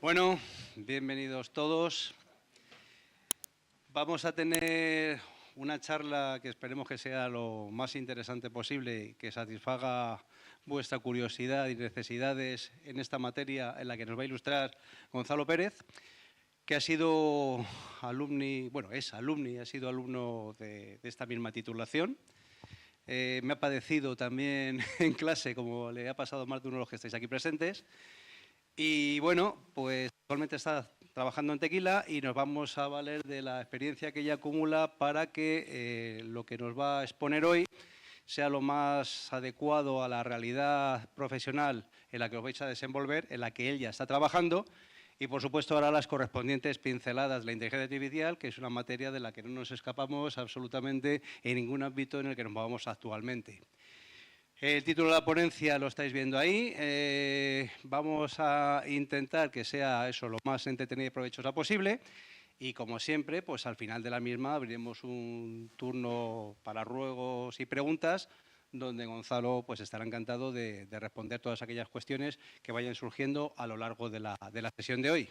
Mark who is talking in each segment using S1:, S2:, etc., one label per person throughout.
S1: Bueno, bienvenidos todos. Vamos a tener una charla que esperemos que sea lo más interesante posible y que satisfaga vuestra curiosidad y necesidades en esta materia en la que nos va a ilustrar Gonzalo Pérez, que ha sido ha sido alumno de esta misma titulación. Me ha padecido también en clase, como le ha pasado a más de uno de los que estáis aquí presentes. Y bueno, pues actualmente está trabajando en Tequila y nos vamos a valer de la experiencia que ella acumula para que lo que nos va a exponer hoy sea lo más adecuado a la realidad profesional en la que os vais a desenvolver, en la que él ya está trabajando. Y, por supuesto, ahora las correspondientes pinceladas de la inteligencia artificial, que es una materia de la que no nos escapamos absolutamente en ningún ámbito en el que nos movamos actualmente. El título de la ponencia lo estáis viendo ahí. Vamos a intentar que sea eso lo más entretenido y provechosa posible. Y, como siempre, pues al final de la misma abriremos un turno para ruegos y preguntas, donde Gonzalo pues estará encantado de responder todas aquellas cuestiones que vayan surgiendo a lo largo de la sesión de hoy.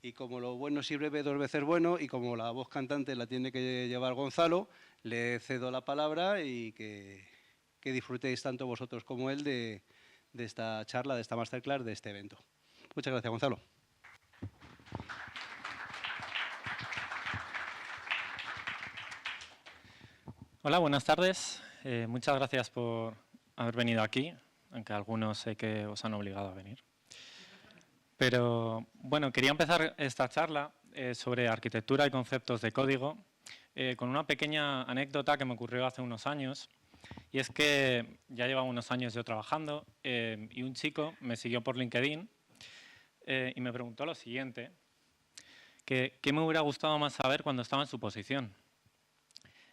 S1: Y como lo bueno si breve dos veces bueno, y como la voz cantante la tiene que llevar Gonzalo, le cedo la palabra y que disfrutéis tanto vosotros como él de esta charla, de esta masterclass, de este evento. Muchas gracias, Gonzalo.
S2: Hola, buenas tardes. Muchas gracias por haber venido aquí, aunque algunos sé que os han obligado a venir. Pero bueno, quería empezar esta charla sobre arquitectura y conceptos de código con una pequeña anécdota que me ocurrió hace unos años. Y es que ya llevaba unos años yo trabajando y un chico me siguió por LinkedIn y me preguntó lo siguiente, que qué me hubiera gustado más saber cuando estaba en su posición.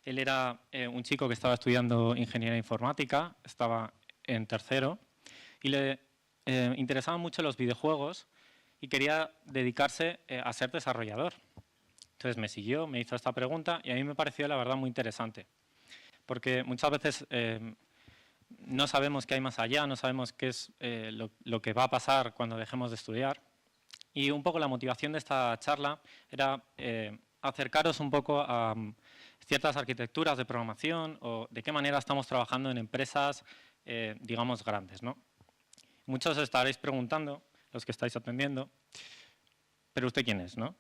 S2: Él era un chico que estaba estudiando ingeniería informática, estaba en tercero y le interesaban mucho los videojuegos y quería dedicarse a ser desarrollador. Entonces me siguió, me hizo esta pregunta y a mí me pareció la verdad muy interesante. Porque muchas veces no sabemos qué hay más allá, no sabemos qué es lo que va a pasar cuando dejemos de estudiar. Y un poco la motivación de esta charla era acercaros un poco a ciertas arquitecturas de programación o de qué manera estamos trabajando en empresas, digamos, grandes, ¿no? Muchos os estaréis preguntando, los que estáis atendiendo, ¿pero usted quién es, no?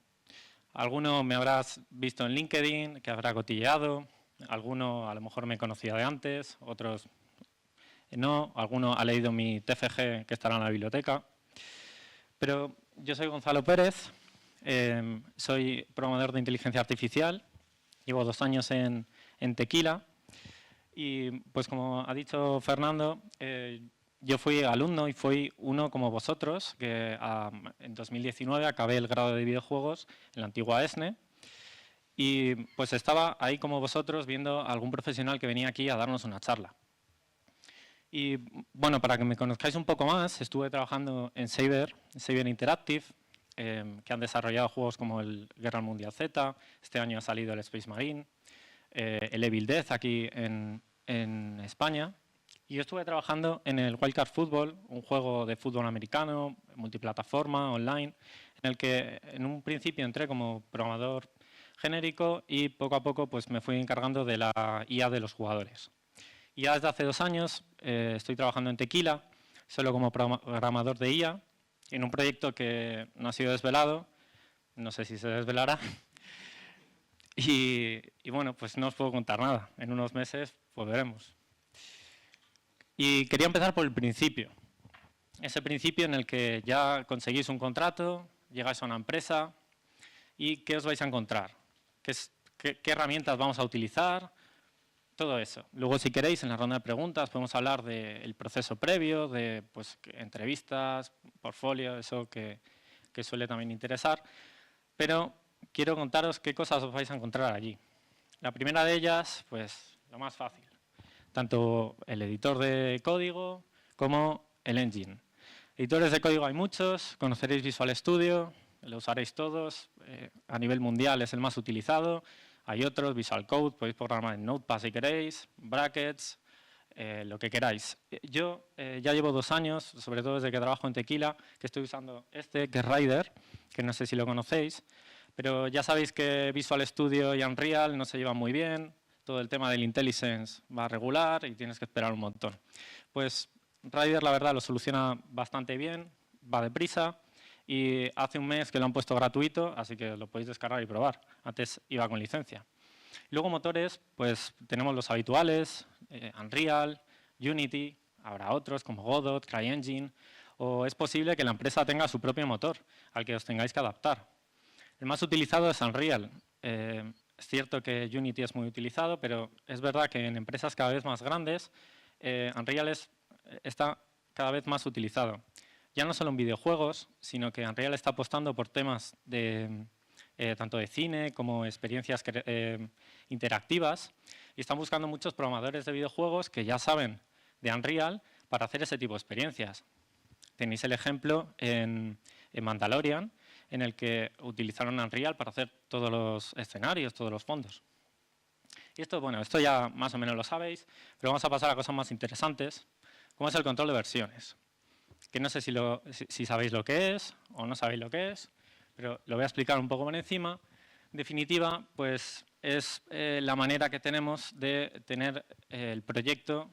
S2: Alguno me habrás visto en LinkedIn, que habrá cotilleado, alguno a lo mejor me conocía de antes, otros no, alguno ha leído mi TFG que estará en la biblioteca. Pero yo soy Gonzalo Pérez, soy programador de inteligencia artificial, llevo 2 años en Tequila y pues como ha dicho Fernando, yo fui alumno y fui uno como vosotros, que en 2019 acabé el grado de videojuegos en la antigua ESNE y pues estaba ahí como vosotros viendo a algún profesional que venía aquí a darnos una charla. Y bueno, para que me conozcáis un poco más, estuve trabajando en Saber Interactive, que han desarrollado juegos como el Guerra Mundial Z, este año ha salido el Space Marine, el Evil Dead aquí en España. Y yo estuve trabajando en el Wildcard Football, un juego de fútbol americano, multiplataforma, online, en el que en un principio entré como programador genérico y poco a poco pues, me fui encargando de la IA de los jugadores. Y ya desde hace 2 años estoy trabajando en Tequila, solo como programador de IA, en un proyecto que no ha sido desvelado, no sé si se desvelará. Y bueno, pues no os puedo contar nada. En unos meses, pues veremos. Y quería empezar por el principio. Ese principio en el que ya conseguís un contrato, llegáis a una empresa y ¿qué os vais a encontrar? ¿Qué herramientas vamos a utilizar? Todo eso. Luego, si queréis, en la ronda de preguntas podemos hablar del proceso previo, de pues, entrevistas, portfolio, eso que suele también interesar. Pero quiero contaros qué cosas os vais a encontrar allí. La primera de ellas, pues lo más fácil. Tanto el editor de código como el engine. Editores de código hay muchos, conoceréis Visual Studio, lo usaréis todos, a nivel mundial es el más utilizado. Hay otros, Visual Code, podéis programar en Notepad si queréis, Brackets, lo que queráis. Yo ya llevo 2 años, sobre todo desde que trabajo en Tequila, que estoy usando este, que es Rider, que no sé si lo conocéis, pero ya sabéis que Visual Studio y Unreal no se llevan muy bien, todo el tema del IntelliSense va regular y tienes que esperar un montón. Pues Rider, la verdad, lo soluciona bastante bien, va deprisa y hace un mes que lo han puesto gratuito, así que lo podéis descargar y probar. Antes iba con licencia. Luego motores, pues tenemos los habituales, Unreal, Unity, habrá otros como Godot, CryEngine, o es posible que la empresa tenga su propio motor al que os tengáis que adaptar. El más utilizado es Unreal. Es cierto que Unity es muy utilizado, pero es verdad que en empresas cada vez más grandes, Unreal está cada vez más utilizado. Ya no solo en videojuegos, sino que Unreal está apostando por temas de tanto de cine como experiencias interactivas, y están buscando muchos programadores de videojuegos que ya saben de Unreal para hacer ese tipo de experiencias. Tenéis el ejemplo en Mandalorian, en el que utilizaron Unreal para hacer todos los escenarios, todos los fondos. Y esto, bueno, esto ya más o menos lo sabéis, pero vamos a pasar a cosas más interesantes, como es el control de versiones. Que no sé si sabéis lo que es o no sabéis lo que es, pero lo voy a explicar un poco por encima. En definitiva, pues es la manera que tenemos de tener el proyecto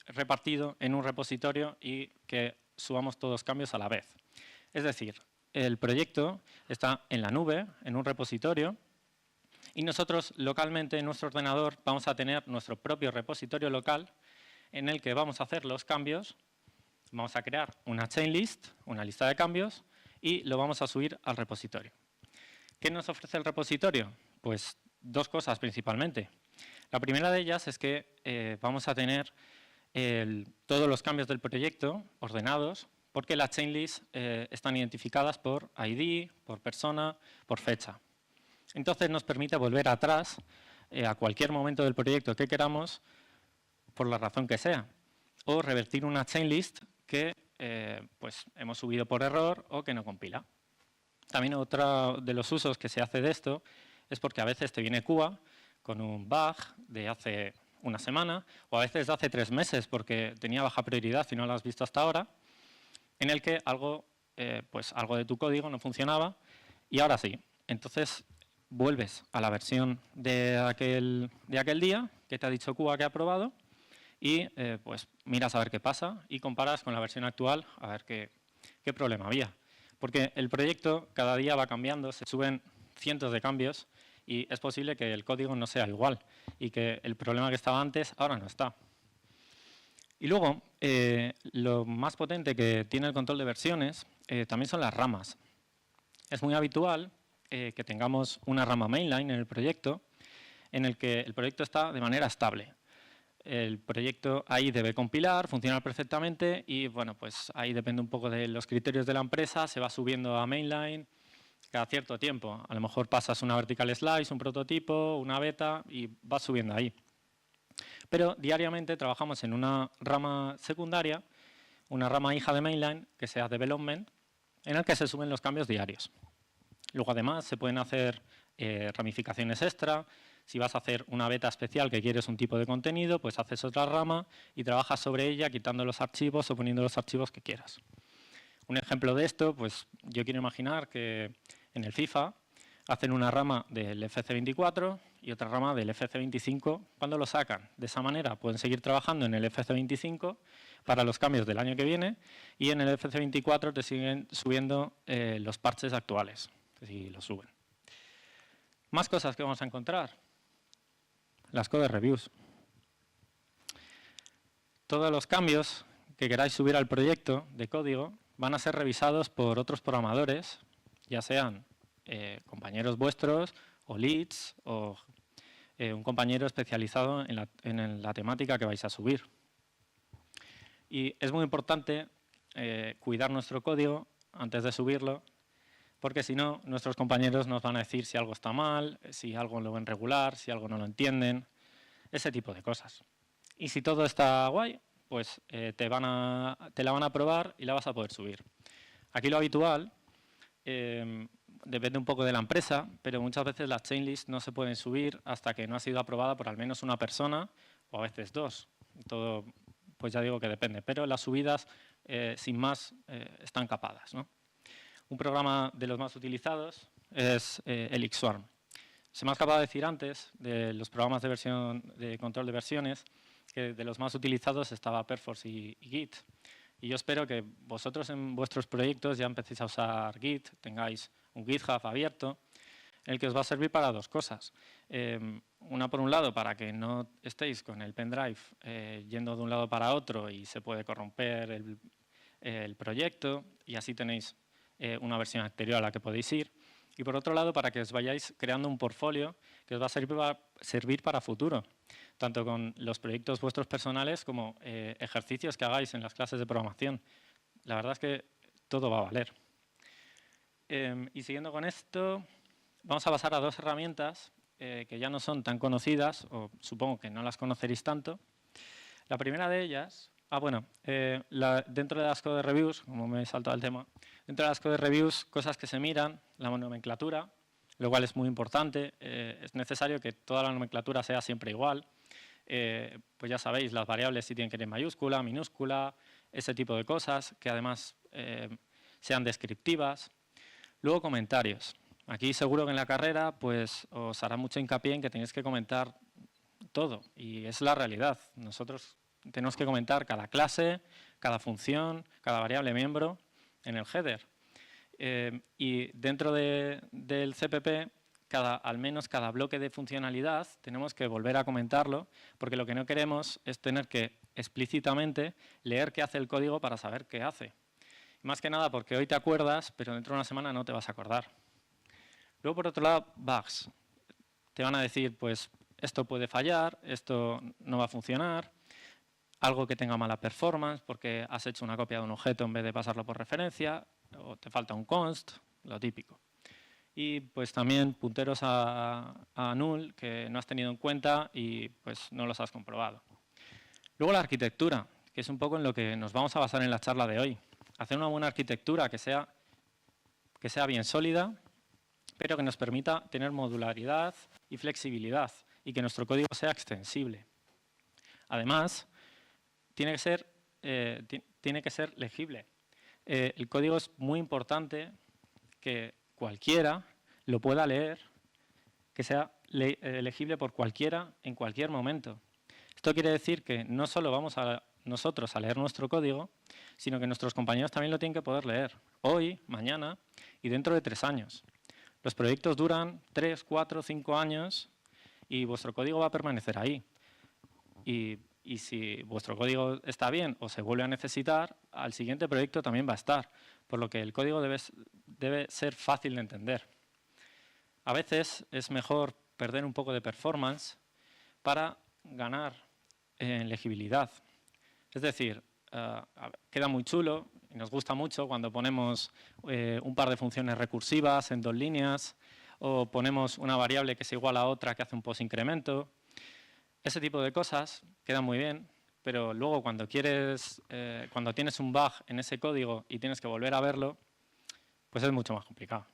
S2: repartido en un repositorio y que subamos todos los cambios a la vez. Es decir, el proyecto está en la nube, en un repositorio, y nosotros localmente en nuestro ordenador vamos a tener nuestro propio repositorio local en el que vamos a hacer los cambios, vamos a crear una chain list, una lista de cambios, y lo vamos a subir al repositorio. ¿Qué nos ofrece el repositorio? Pues 2 cosas principalmente. La primera de ellas es que vamos a tener todos los cambios del proyecto ordenados, porque las chain lists están identificadas por ID, por persona, por fecha. Entonces nos permite volver atrás a cualquier momento del proyecto que queramos, por la razón que sea, o revertir una chain list que pues hemos subido por error o que no compila. También otro de los usos que se hace de esto es porque a veces te viene Cuba con un bug de hace una semana o a veces de hace 3 meses porque tenía baja prioridad y no lo has visto hasta ahora, en el que algo de tu código no funcionaba y ahora sí. Entonces vuelves a la versión de aquel día que te ha dicho Cuba que ha aprobado y pues miras a ver qué pasa y comparas con la versión actual a ver qué problema había. Porque el proyecto cada día va cambiando, se suben cientos de cambios y es posible que el código no sea igual y que el problema que estaba antes ahora no está. Y luego, lo más potente que tiene el control de versiones también son las ramas. Es muy habitual que tengamos una rama mainline en el proyecto en el que el proyecto está de manera estable. El proyecto ahí debe compilar, funcionar perfectamente y bueno, pues ahí depende un poco de los criterios de la empresa, se va subiendo a mainline cada cierto tiempo. A lo mejor pasas una vertical slice, un prototipo, una beta y vas subiendo ahí. Pero diariamente trabajamos en una rama secundaria, una rama hija de mainline, que sea development, en el que se suben los cambios diarios. Luego además se pueden hacer ramificaciones extra. Si vas a hacer una beta especial que quieres un tipo de contenido, pues haces otra rama y trabajas sobre ella quitando los archivos o poniendo los archivos que quieras. Un ejemplo de esto, pues yo quiero imaginar que en el FIFA hacen una rama del FC24 y otra rama del FC25 cuando lo sacan. De esa manera pueden seguir trabajando en el FC25 para los cambios del año que viene y en el FC24 te siguen subiendo los parches actuales, si los suben. Más cosas que vamos a encontrar. Las code reviews. Todos los cambios que queráis subir al proyecto de código van a ser revisados por otros programadores, ya sean compañeros vuestros o leads o un compañero especializado en la temática que vais a subir. Y es muy importante cuidar nuestro código antes de subirlo, porque si no, nuestros compañeros nos van a decir si algo está mal, si algo lo ven regular, si algo no lo entienden, ese tipo de cosas. Y si todo está guay, pues te la van a aprobar y la vas a poder subir. Aquí lo habitual depende un poco de la empresa, pero muchas veces las chain lists no se pueden subir hasta que no ha sido aprobada por al menos una persona o a veces 2. Todo pues ya digo que depende, pero las subidas, sin más, están capadas, ¿no? Un programa de los más utilizados es Elixswarm. Se me ha acabado de decir antes de los programas de control de versiones que de los más utilizados estaba Perforce y Git. Y yo espero que vosotros en vuestros proyectos ya empecéis a usar Git, tengáis un GitHub abierto, en el que os va a servir para dos cosas. Una, por un lado, para que no estéis con el pendrive yendo de un lado para otro y se puede corromper el proyecto, y así tenéis una versión anterior a la que podéis ir. Y por otro lado, para que os vayáis creando un portfolio que os va a servir para futuro, tanto con los proyectos vuestros personales como ejercicios que hagáis en las clases de programación. La verdad es que todo va a valer. Y siguiendo con esto, vamos a pasar a dos herramientas que ya no son tan conocidas, o supongo que no las conoceréis tanto. La primera de ellas, dentro de las code reviews, como me he saltado el tema, dentro de las code reviews, cosas que se miran, la nomenclatura, lo cual es muy importante. Es necesario que toda la nomenclatura sea siempre igual. Pues ya sabéis, las variables sí tienen que ir en mayúscula, minúscula, ese tipo de cosas, que además sean descriptivas. Luego, comentarios. Aquí seguro que en la carrera pues, os hará mucho hincapié en que tenéis que comentar todo, y es la realidad. Nosotros tenemos que comentar cada clase, cada función, cada variable miembro en el header. Y dentro del CPP, al menos cada bloque de funcionalidad tenemos que volver a comentarlo, porque lo que no queremos es tener que explícitamente leer qué hace el código para saber qué hace. Más que nada porque hoy te acuerdas, pero dentro de una semana no te vas a acordar. Luego, por otro lado, bugs. Te van a decir, pues, esto puede fallar, esto no va a funcionar, algo que tenga mala performance porque has hecho una copia de un objeto en vez de pasarlo por referencia, o te falta un const, lo típico. Y pues también punteros a null que no has tenido en cuenta y pues no los has comprobado. Luego la arquitectura, que es un poco en lo que nos vamos a basar en la charla de hoy. Hacer una buena arquitectura que sea bien sólida, pero que nos permita tener modularidad y flexibilidad y que nuestro código sea extensible. Además, tiene que ser legible. El código es muy importante que cualquiera lo pueda leer, que sea legible por cualquiera en cualquier momento. Esto quiere decir que no solo vamos nosotros a leer nuestro código, sino que nuestros compañeros también lo tienen que poder leer hoy, mañana y dentro de 3 años. Los proyectos duran 3, 4, 5 años y vuestro código va a permanecer ahí. Y si vuestro código está bien o se vuelve a necesitar, al siguiente proyecto también va a estar, por lo que el código debe ser fácil de entender. A veces es mejor perder un poco de performance para ganar en legibilidad. Es decir, queda muy chulo y nos gusta mucho cuando ponemos un par de funciones recursivas en 2 líneas o ponemos una variable que es igual a otra que hace un post-incremento. Ese tipo de cosas quedan muy bien, pero luego cuando tienes un bug en ese código y tienes que volver a verlo, pues es mucho más complicado.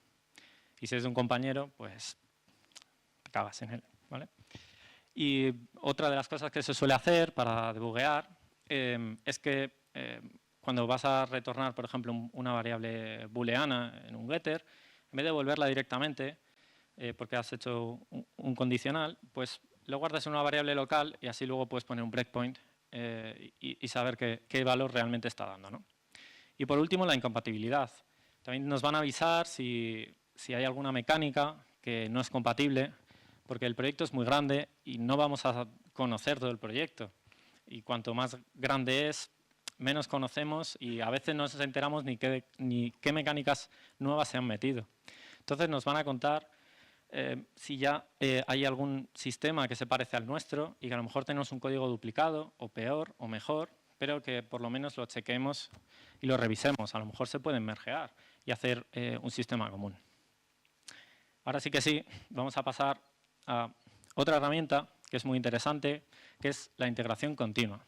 S2: Y si es de un compañero, pues te cagas en él, ¿vale? Y otra de las cosas que se suele hacer para debuguear es que cuando vas a retornar, por ejemplo, una variable booleana en un getter, en vez de devolverla directamente, porque has hecho un condicional, pues lo guardas en una variable local y así luego puedes poner un breakpoint y saber qué valor realmente está dando, ¿no? Y por último, la incompatibilidad. También nos van a avisar si hay alguna mecánica que no es compatible, porque el proyecto es muy grande y no vamos a conocer todo el proyecto. Y cuanto más grande es, menos conocemos y a veces no nos enteramos ni qué mecánicas nuevas se han metido. Entonces nos van a contar si ya hay algún sistema que se parece al nuestro y que a lo mejor tenemos un código duplicado o peor o mejor, pero que por lo menos lo chequeemos y lo revisemos. A lo mejor se pueden mergear y hacer un sistema común. Ahora sí que sí, vamos a pasar a otra herramienta que es muy interesante, que es la integración continua.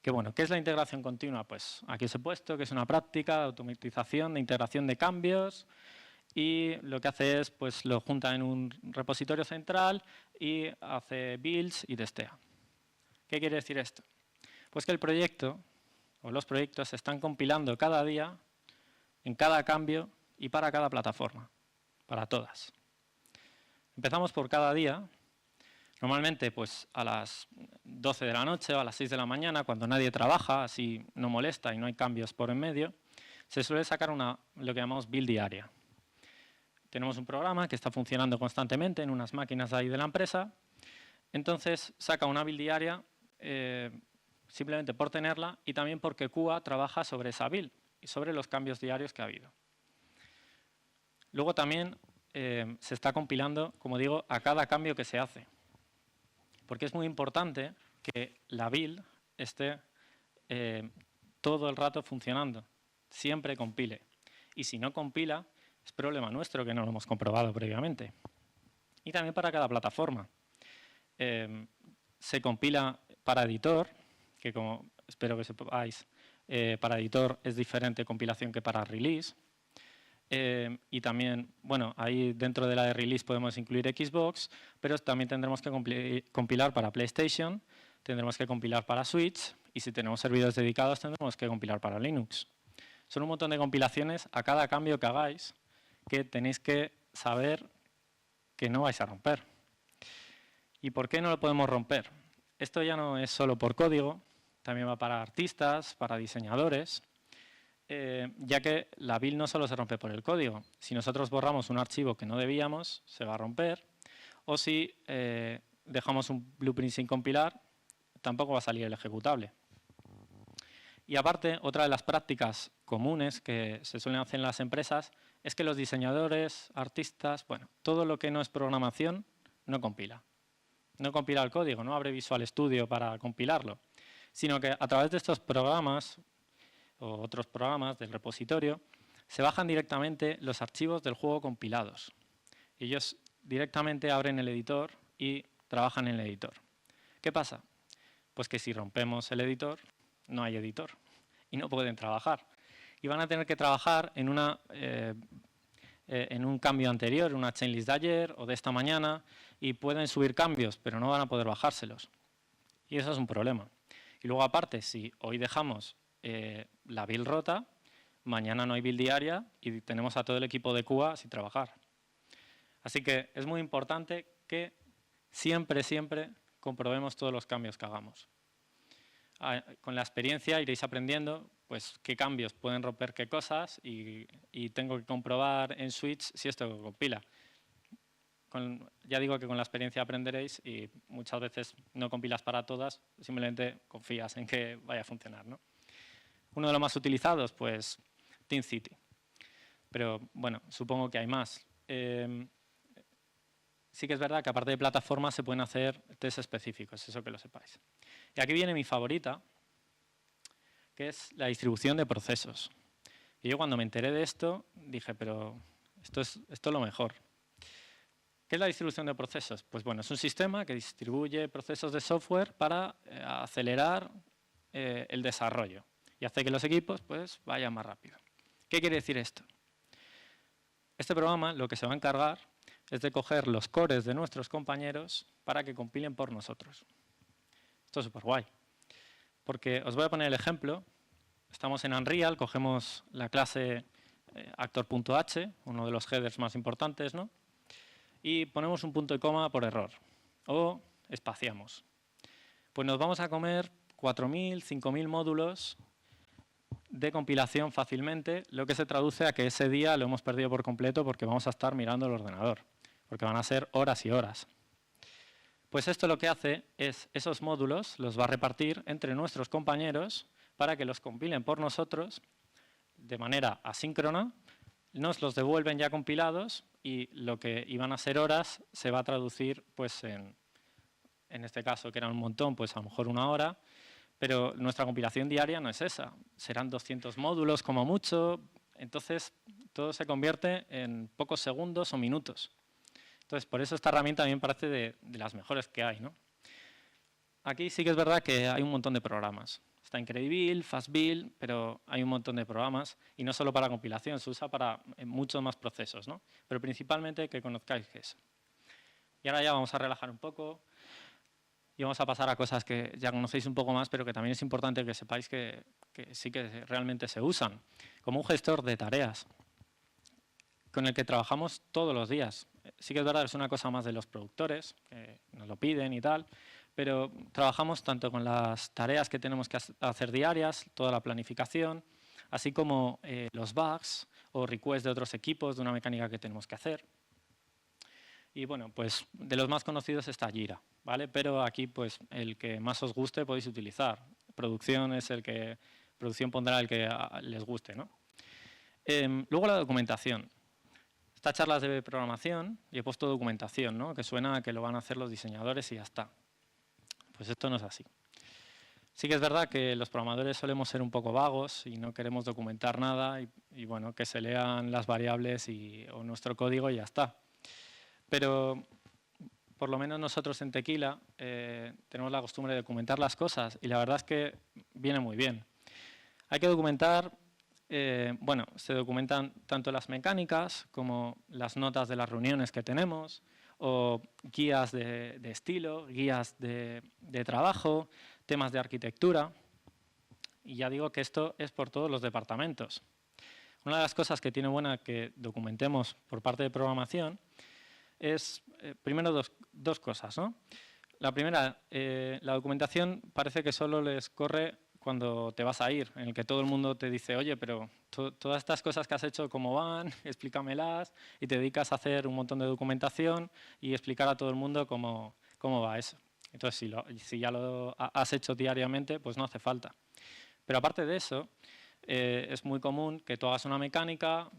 S2: ¿Qué es la integración continua? Pues aquí os he puesto que es una práctica de automatización de integración de cambios y lo que hace es, pues lo junta en un repositorio central y hace builds y testea. ¿Qué quiere decir esto? Pues que el proyecto o los proyectos se están compilando cada día, en cada cambio y para cada plataforma, para todas. Empezamos por cada día, normalmente pues a las 12 de la noche o a las 6 de la mañana, cuando nadie trabaja, así no molesta y no hay cambios por en medio, se suele sacar lo que llamamos build diaria. Tenemos un programa que está funcionando constantemente en unas máquinas ahí de la empresa, entonces saca una build diaria simplemente por tenerla y también porque QA trabaja sobre esa build y sobre los cambios diarios que ha habido. Luego también se está compilando, como digo, a cada cambio que se hace, porque es muy importante que la build esté todo el rato funcionando, siempre compile. Y si no compila, es problema nuestro que no lo hemos comprobado previamente. Y también para cada plataforma. Se compila para editor, que como espero que sepáis, para editor es diferente compilación que para release. Y también, bueno, ahí dentro de la de release podemos incluir Xbox, pero también tendremos que compilar para PlayStation, tendremos que compilar para Switch, y si tenemos servidores dedicados tendremos que compilar para Linux. Son un montón de compilaciones a cada cambio que hagáis, que tenéis que saber que no vais a romper. ¿Y por qué no lo podemos romper? Esto ya no es solo por código, también va para artistas, para diseñadores, ya que la build no solo se rompe por el código. Si nosotros borramos un archivo que no debíamos, se va a romper, o si dejamos un blueprint sin compilar, tampoco va a salir el ejecutable. Y aparte, otra de las prácticas comunes que se suelen hacer en las empresas es que los diseñadores, artistas, bueno, todo lo que no es programación no compila. No compila el código, no abre Visual Studio para compilarlo, sino que a través de estos programas o otros programas del repositorio se bajan directamente los archivos del juego compilados. Ellos directamente abren el editor y trabajan en el editor. ¿Qué pasa? Pues que si rompemos el editor, no hay editor y no pueden trabajar. Y van a tener que trabajar en un cambio anterior, una chainlist de ayer o de esta mañana, y pueden subir cambios, pero no van a poder bajárselos. Y eso es un problema. Y luego, aparte, si hoy dejamos la build rota, mañana no hay build diaria y tenemos a todo el equipo de QA sin trabajar. Así que es muy importante que siempre comprobemos todos los cambios que hagamos. Con la experiencia iréis aprendiendo pues, qué cambios pueden romper qué cosas y tengo que comprobar en Switch si esto compila. Ya digo que con la experiencia aprenderéis y muchas veces no compilas para todas, simplemente confías en que vaya a funcionar, ¿no? Uno de los más utilizados, pues TeamCity. Pero bueno, supongo que hay más. Sí que es verdad que aparte de plataformas se pueden hacer test específicos, eso que lo sepáis. Y aquí viene mi favorita, que es la distribución de procesos. Y yo cuando me enteré de esto dije, pero esto es lo mejor. ¿Qué es la distribución de procesos? Pues bueno, es un sistema que distribuye procesos de software para acelerar el desarrollo y hace que los equipos pues, vayan más rápido. ¿Qué quiere decir esto? Este programa lo que se va a encargar es de coger los cores de nuestros compañeros para que compilen por nosotros. Esto es súper guay. Porque os voy a poner el ejemplo. Estamos en Unreal, cogemos la clase actor.h, uno de los headers más importantes, ¿no? Y ponemos un punto y coma por error. O espaciamos. Pues nos vamos a comer 4.000, 5.000 módulos de compilación fácilmente, lo que se traduce a que ese día lo hemos perdido por completo porque vamos a estar mirando el ordenador, porque van a ser horas y horas. Pues esto lo que hace es, esos módulos los va a repartir entre nuestros compañeros para que los compilen por nosotros de manera asíncrona, nos los devuelven ya compilados y lo que iban a ser horas se va a traducir pues en este caso que era un montón, pues a lo mejor 1 hora, pero nuestra compilación diaria no es esa, serán 200 módulos como mucho, entonces todo se convierte en pocos segundos o minutos. Entonces, por eso esta herramienta a mí me parece de las mejores que hay, ¿no? Aquí sí que es verdad que hay un montón de programas. Está Incredibuild, FastBuild, pero hay un montón de programas y no solo para compilación, se usa para muchos más procesos, ¿no? Pero principalmente que conozcáis eso. Y ahora ya vamos a relajar un poco y y vamos a pasar a cosas que ya conocéis un poco más, pero que también es importante que sepáis que sí que realmente se usan, como un gestor de tareas, con el que trabajamos todos los días. Sí que es verdad que es una cosa más de los productores, que nos lo piden y tal, pero trabajamos tanto con las tareas que tenemos que hacer diarias, toda la planificación, así como los bugs o requests de otros equipos de una mecánica que tenemos que hacer. Y bueno, pues de los más conocidos está Jira, ¿vale? Pero aquí pues el que más os guste podéis utilizar. Producción es producción pondrá el que les guste, ¿no? Luego la documentación. Estas charlas de programación y he puesto documentación, ¿no? Que suena a que lo van a hacer los diseñadores y ya está. Pues esto no es así. Sí que es verdad que los programadores solemos ser un poco vagos y no queremos documentar nada y bueno, que se lean las variables o nuestro código y ya está. Pero por lo menos nosotros en Tequila tenemos la costumbre de documentar las cosas y la verdad es que viene muy bien. Hay que documentar, bueno, se documentan tanto las mecánicas como las notas de las reuniones que tenemos o guías de estilo, guías de trabajo, temas de arquitectura. Y ya digo que esto es por todos los departamentos. Una de las cosas que tiene buena que documentemos por parte de programación es, primero, dos cosas, ¿no? La primera, la documentación parece que solo les corre cuando te vas a ir, en el que todo el mundo te dice, oye, pero todas estas cosas que has hecho, ¿cómo van? Explícamelas, y te dedicas a hacer un montón de documentación y explicar a todo el mundo cómo va eso. Entonces, si ya lo has hecho diariamente, pues no hace falta. Pero aparte de eso, es muy común que tú hagas una mecánica,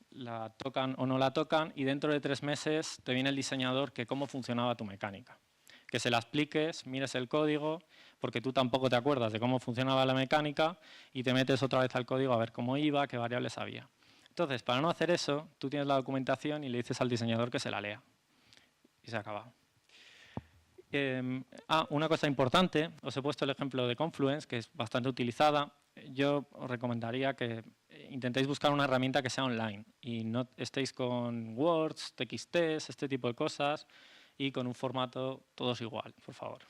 S2: la tocan o no la tocan, y dentro de 3 meses te viene el diseñador que cómo funcionaba tu mecánica. Que se la expliques, mires el código, porque tú tampoco te acuerdas de cómo funcionaba la mecánica y te metes otra vez al código a ver cómo iba, qué variables había. Entonces, para no hacer eso, tú tienes la documentación y le dices al diseñador que se la lea. Y se ha acabado. Una cosa importante, os he puesto el ejemplo de Confluence, que es bastante utilizada. Yo os recomendaría que intentéis buscar una herramienta que sea online y no estéis con Words, TXTs, este tipo de cosas, y con un formato todos igual, por favor.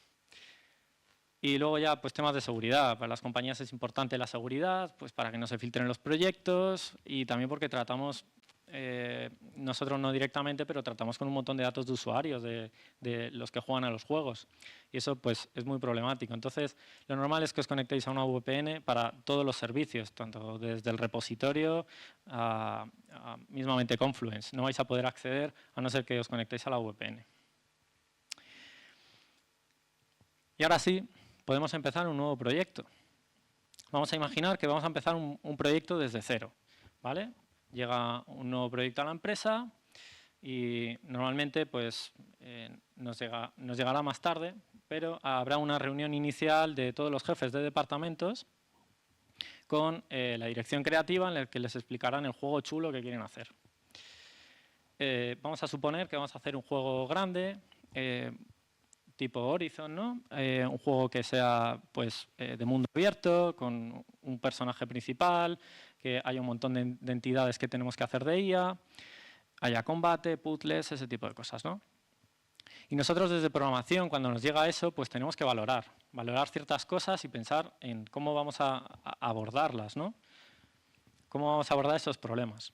S2: Y luego ya, pues temas de seguridad. Para las compañías es importante la seguridad, pues para que no se filtren los proyectos y también porque tratamos, nosotros no directamente, pero tratamos con un montón de datos de usuarios, de los que juegan a los juegos. Y eso pues es muy problemático. Entonces, lo normal es que os conectéis a una VPN para todos los servicios, tanto desde el repositorio a mismamente Confluence. No vais a poder acceder a no ser que os conectéis a la VPN. Y ahora sí, podemos empezar un nuevo proyecto. Vamos a imaginar que vamos a empezar un proyecto desde cero, ¿vale? Llega un nuevo proyecto a la empresa y normalmente pues, nos llegará más tarde, pero habrá una reunión inicial de todos los jefes de departamentos con la dirección creativa en la que les explicarán el juego chulo que quieren hacer. Vamos a suponer que vamos a hacer un juego grande, tipo Horizon, ¿no? Un juego que sea pues, de mundo abierto, con un personaje principal, que haya un montón de entidades que tenemos que hacer de IA, haya combate, puzzles, ese tipo de cosas, ¿no? Y nosotros desde programación, cuando nos llega eso, pues tenemos que valorar ciertas cosas y pensar en cómo vamos a abordarlas, ¿no? Cómo vamos a abordar esos problemas.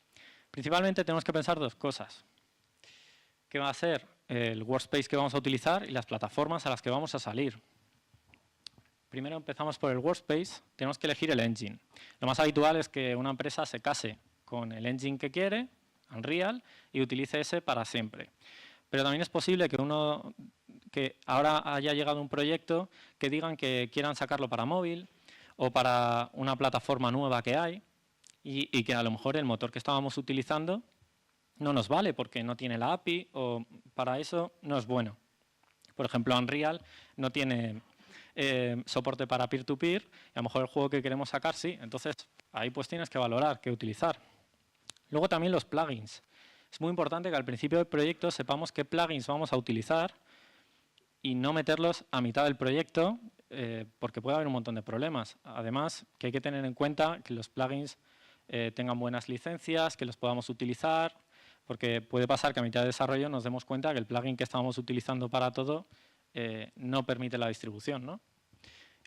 S2: Principalmente tenemos que pensar 2 cosas. ¿Qué va a ser el workspace que vamos a utilizar y las plataformas a las que vamos a salir? Primero empezamos por el workspace, tenemos que elegir el engine. Lo más habitual es que una empresa se case con el engine que quiere, Unreal, y utilice ese para siempre. Pero también es posible que ahora haya llegado un proyecto que digan que quieran sacarlo para móvil o para una plataforma nueva que hay y que a lo mejor el motor que estábamos utilizando no nos vale porque no tiene la API o para eso no es bueno. Por ejemplo, Unreal no tiene soporte para peer-to-peer y a lo mejor el juego que queremos sacar sí. Entonces, ahí pues tienes que valorar qué utilizar. Luego también los plugins. Es muy importante que al principio del proyecto sepamos qué plugins vamos a utilizar y no meterlos a mitad del proyecto porque puede haber un montón de problemas. Además, que hay que tener en cuenta que los plugins tengan buenas licencias, que los podamos utilizar, porque puede pasar que a mitad de desarrollo nos demos cuenta que el plugin que estábamos utilizando para todo no permite la distribución, ¿no?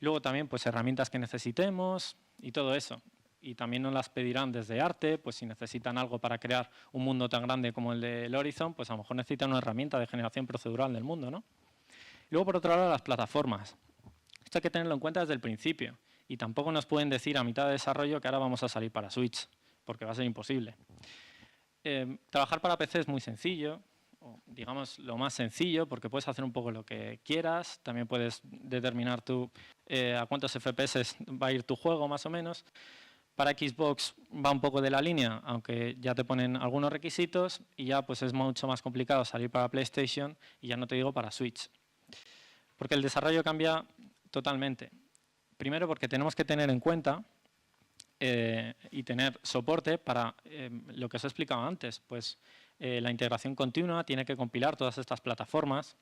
S2: Y luego también pues, herramientas que necesitemos y todo eso. Y también nos las pedirán desde arte, pues si necesitan algo para crear un mundo tan grande como el del Horizon, pues a lo mejor necesitan una herramienta de generación procedural del mundo, ¿no? Y luego, por otro lado, las plataformas. Esto hay que tenerlo en cuenta desde el principio. Y tampoco nos pueden decir a mitad de desarrollo que ahora vamos a salir para Switch, porque va a ser imposible. Trabajar para PC es muy sencillo, o digamos lo más sencillo, porque puedes hacer un poco lo que quieras. También puedes determinar tú a cuántos FPS va a ir tu juego, más o menos. Para Xbox va un poco de la línea, aunque ya te ponen algunos requisitos, y ya pues es mucho más complicado salir para PlayStation, y ya no te digo para Switch. Porque el desarrollo cambia totalmente. Primero porque tenemos que tener en cuenta y tener soporte para lo que os he explicado antes, pues la integración continua tiene que compilar todas estas plataformas.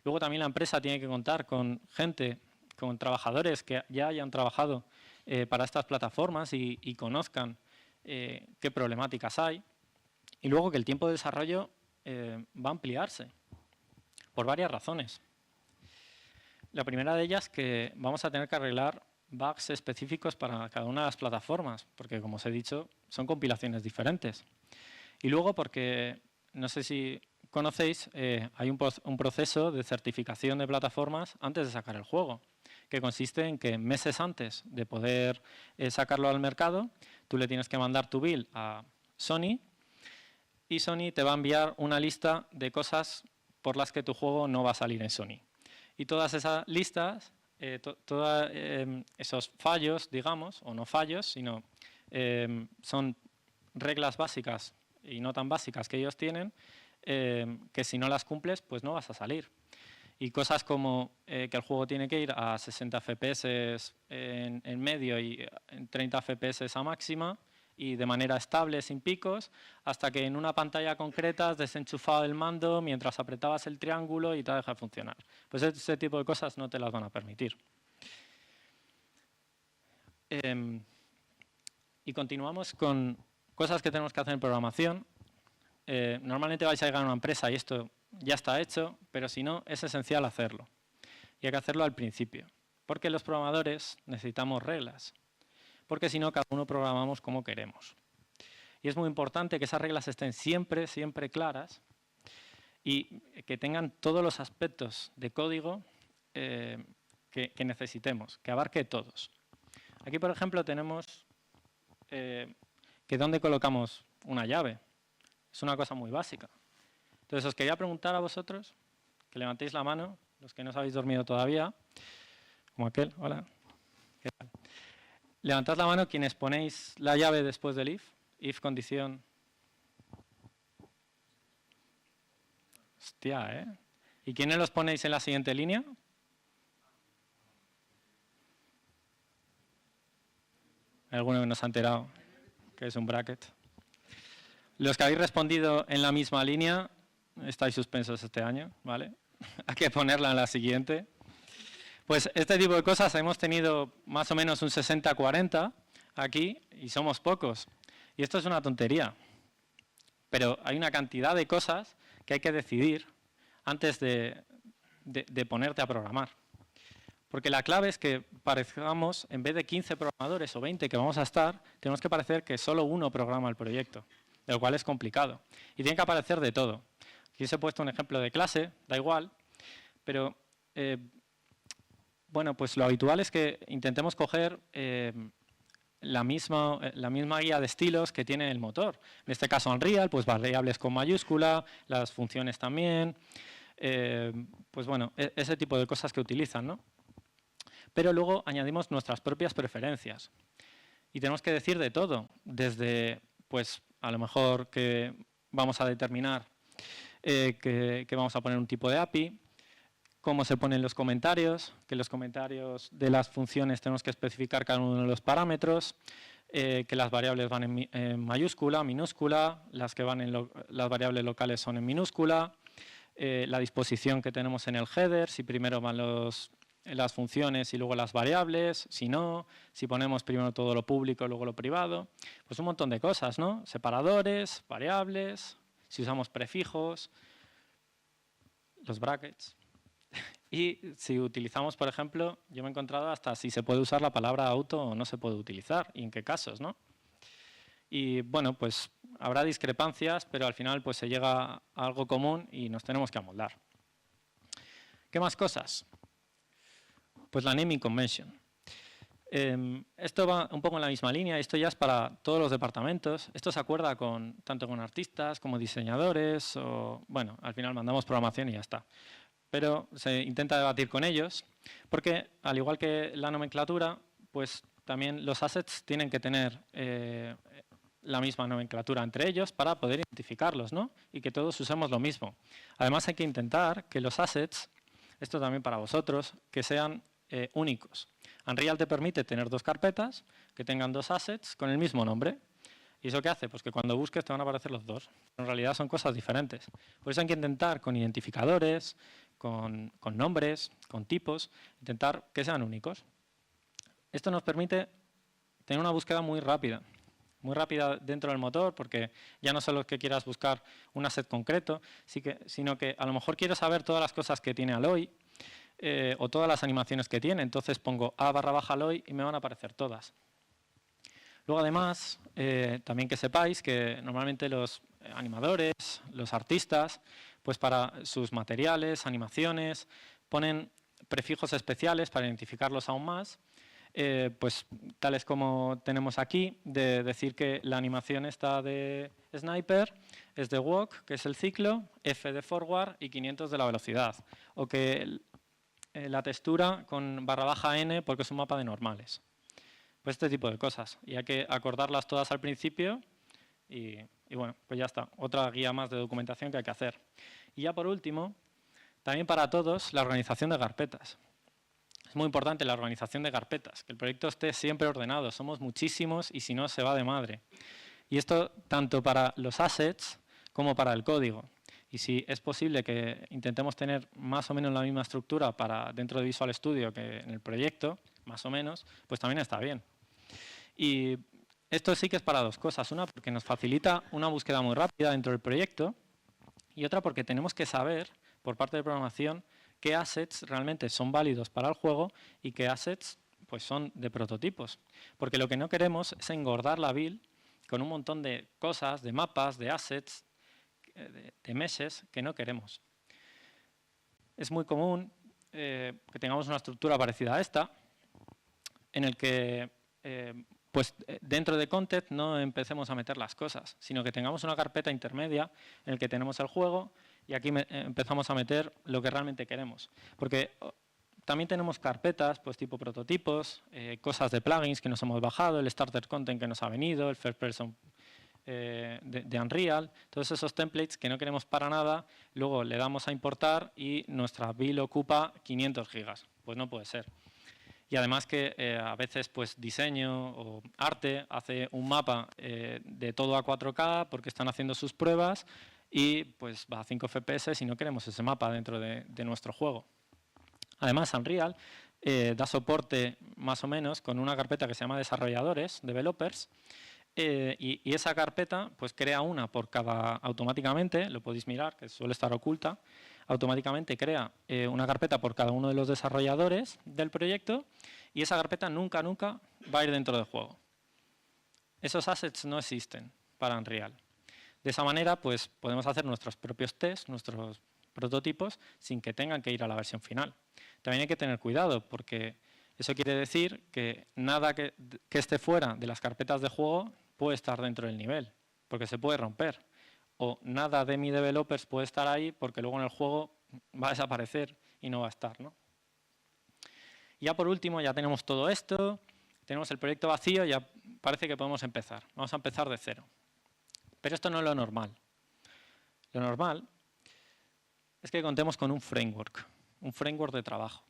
S2: Luego también la empresa tiene que contar con gente, con trabajadores que ya hayan trabajado para estas plataformas y conozcan qué problemáticas hay. Y luego que el tiempo de desarrollo va a ampliarse por varias razones. La primera de ellas es que vamos a tener que arreglar bugs específicos para cada una de las plataformas, porque como os he dicho, son compilaciones diferentes. Y luego porque, no sé si conocéis, hay un proceso de certificación de plataformas antes de sacar el juego, que consiste en que meses antes de poder sacarlo al mercado, tú le tienes que mandar tu build a Sony y Sony te va a enviar una lista de cosas por las que tu juego no va a salir en Sony. Y todas esas listas, todos esos fallos, digamos, o no fallos, sino son reglas básicas y no tan básicas que ellos tienen, que si no las cumples, pues no vas a salir. Y cosas como que el juego tiene que ir a 60 FPS en medio y en 30 FPS a máxima, y de manera estable, sin picos, hasta que en una pantalla concreta has desenchufado el mando mientras apretabas el triángulo y te ha dejado de funcionar. Pues ese tipo de cosas no te las van a permitir. Y continuamos con cosas que tenemos que hacer en programación. Normalmente vais a llegar a una empresa y esto ya está hecho, pero si no, es esencial hacerlo. Y hay que hacerlo al principio, porque los programadores necesitamos reglas, porque si no, cada uno programamos como queremos. Y es muy importante que esas reglas estén siempre, siempre claras y que tengan todos los aspectos de código que necesitemos, que abarque todos. Aquí, por ejemplo, tenemos que dónde colocamos una llave. Es una cosa muy básica. Entonces, os quería preguntar a vosotros, que levantéis la mano, los que no os habéis dormido todavía, como aquel, hola, ¿qué tal? Levantad la mano quienes ponéis la llave después del if condición. Hostia, ¿eh? ¿Y quiénes los ponéis en la siguiente línea? Hay alguno que no se ha enterado que es un bracket. Los que habéis respondido en la misma línea, estáis suspensos este año, ¿vale? Hay que ponerla en la siguiente. Pues este tipo de cosas hemos tenido más o menos un 60-40 aquí y somos pocos. Y esto es una tontería. Pero hay una cantidad de cosas que hay que decidir antes de ponerte a programar. Porque la clave es que parezcamos, en vez de 15 programadores o 20 que vamos a estar, tenemos que parecer que solo uno programa el proyecto, lo cual es complicado. Y tiene que aparecer de todo. Aquí os he puesto un ejemplo de clase, da igual, pero bueno, pues lo habitual es que intentemos coger la misma guía de estilos que tiene el motor. En este caso Unreal, pues variables con mayúscula, las funciones también, pues bueno, ese tipo de cosas que utilizan, ¿no? Pero luego añadimos nuestras propias preferencias. Y tenemos que decir de todo, desde, pues a lo mejor que vamos a determinar que vamos a poner un tipo de API, cómo se ponen los comentarios, que los comentarios de las funciones tenemos que especificar cada uno de los parámetros, que las variables van en mayúscula, minúscula, las que van en las variables locales son en minúscula, la disposición que tenemos en el header, si primero van las funciones y luego las variables, si no, si ponemos primero todo lo público y luego lo privado, pues un montón de cosas, ¿no? Separadores, variables, si usamos prefijos, los brackets. Y si utilizamos, por ejemplo, yo me he encontrado hasta si se puede usar la palabra auto o no se puede utilizar y en qué casos, ¿no? Y bueno, pues habrá discrepancias, pero al final pues se llega a algo común y nos tenemos que amoldar. ¿Qué más cosas? Pues la naming convention. Esto va un poco en la misma línea, esto ya es para todos los departamentos. Esto se acuerda tanto con artistas como diseñadores, o bueno, al final mandamos programación y ya está. Pero se intenta debatir con ellos, porque al igual que la nomenclatura, pues también los assets tienen que tener la misma nomenclatura entre ellos para poder identificarlos, ¿no? Y que todos usemos lo mismo. Además hay que intentar que los assets, esto también para vosotros, que sean únicos. Unreal te permite tener dos carpetas que tengan dos assets con el mismo nombre. ¿Y eso qué hace? Pues que cuando busques te van a aparecer los dos. En realidad son cosas diferentes. Por eso hay que intentar con identificadores, con nombres, con tipos, intentar que sean únicos. Esto nos permite tener una búsqueda muy rápida dentro del motor, porque ya no solo es que quieras buscar un asset concreto, sino que a lo mejor quiero saber todas las cosas que tiene Alloy o todas las animaciones que tiene. Entonces pongo A/Alloy y me van a aparecer todas. Luego, además, también que sepáis que normalmente los animadores, los artistas, pues para sus materiales, animaciones, ponen prefijos especiales para identificarlos aún más, pues tales como tenemos aquí, de decir que la animación está de Sniper, es de Walk, que es el ciclo, F de Forward y 500 de la velocidad. O que la textura con /n porque es un mapa de normales. Pues este tipo de cosas. Y hay que acordarlas todas al principio y bueno, pues ya está. Otra guía más de documentación que hay que hacer. Y ya por último, también para todos, la organización de carpetas. Es muy importante la organización de carpetas, que el proyecto esté siempre ordenado. Somos muchísimos y si no, se va de madre. Y esto tanto para los assets como para el código. Y si es posible que intentemos tener más o menos la misma estructura para dentro de Visual Studio que en el proyecto, más o menos, pues también está bien. Y esto sí que es para dos cosas. Una, porque nos facilita una búsqueda muy rápida dentro del proyecto. Y otra, porque tenemos que saber, por parte de programación, qué assets realmente son válidos para el juego y qué assets pues, son de prototipos. Porque lo que no queremos es engordar la build con un montón de cosas, de mapas, de assets, de meshes que no queremos. Es muy común que tengamos una estructura parecida a esta, en el que pues dentro de content no empecemos a meter las cosas, sino que tengamos una carpeta intermedia en la que tenemos el juego y aquí empezamos a meter lo que realmente queremos. Porque también tenemos carpetas pues tipo prototipos, cosas de plugins que nos hemos bajado, el starter content que nos ha venido, el first person de Unreal, todos esos templates que no queremos para nada, luego le damos a importar y nuestra build ocupa 500 gigas. Pues no puede ser. Y además que a veces pues diseño o arte hace un mapa de todo a 4K porque están haciendo sus pruebas y pues va a 5 FPS y no queremos ese mapa dentro de nuestro juego. Además, Unreal da soporte más o menos con una carpeta que se llama desarrolladores, developers, y esa carpeta pues crea una por cada automáticamente, lo podéis mirar, que suele estar oculta, automáticamente crea una carpeta por cada uno de los desarrolladores del proyecto y esa carpeta nunca va a ir dentro del juego. Esos assets no existen para Unreal. De esa manera pues podemos hacer nuestros propios tests, nuestros prototipos, sin que tengan que ir a la versión final. También hay que tener cuidado porque eso quiere decir que nada que esté fuera de las carpetas de juego puede estar dentro del nivel, porque se puede romper. O nada de mi developers puede estar ahí porque luego en el juego va a desaparecer y no va a estar, ¿no? Y ya por último, ya tenemos todo esto, tenemos el proyecto vacío, ya parece que podemos empezar. Vamos a empezar de cero. Pero esto no es lo normal. Lo normal es que contemos con un framework de trabajo.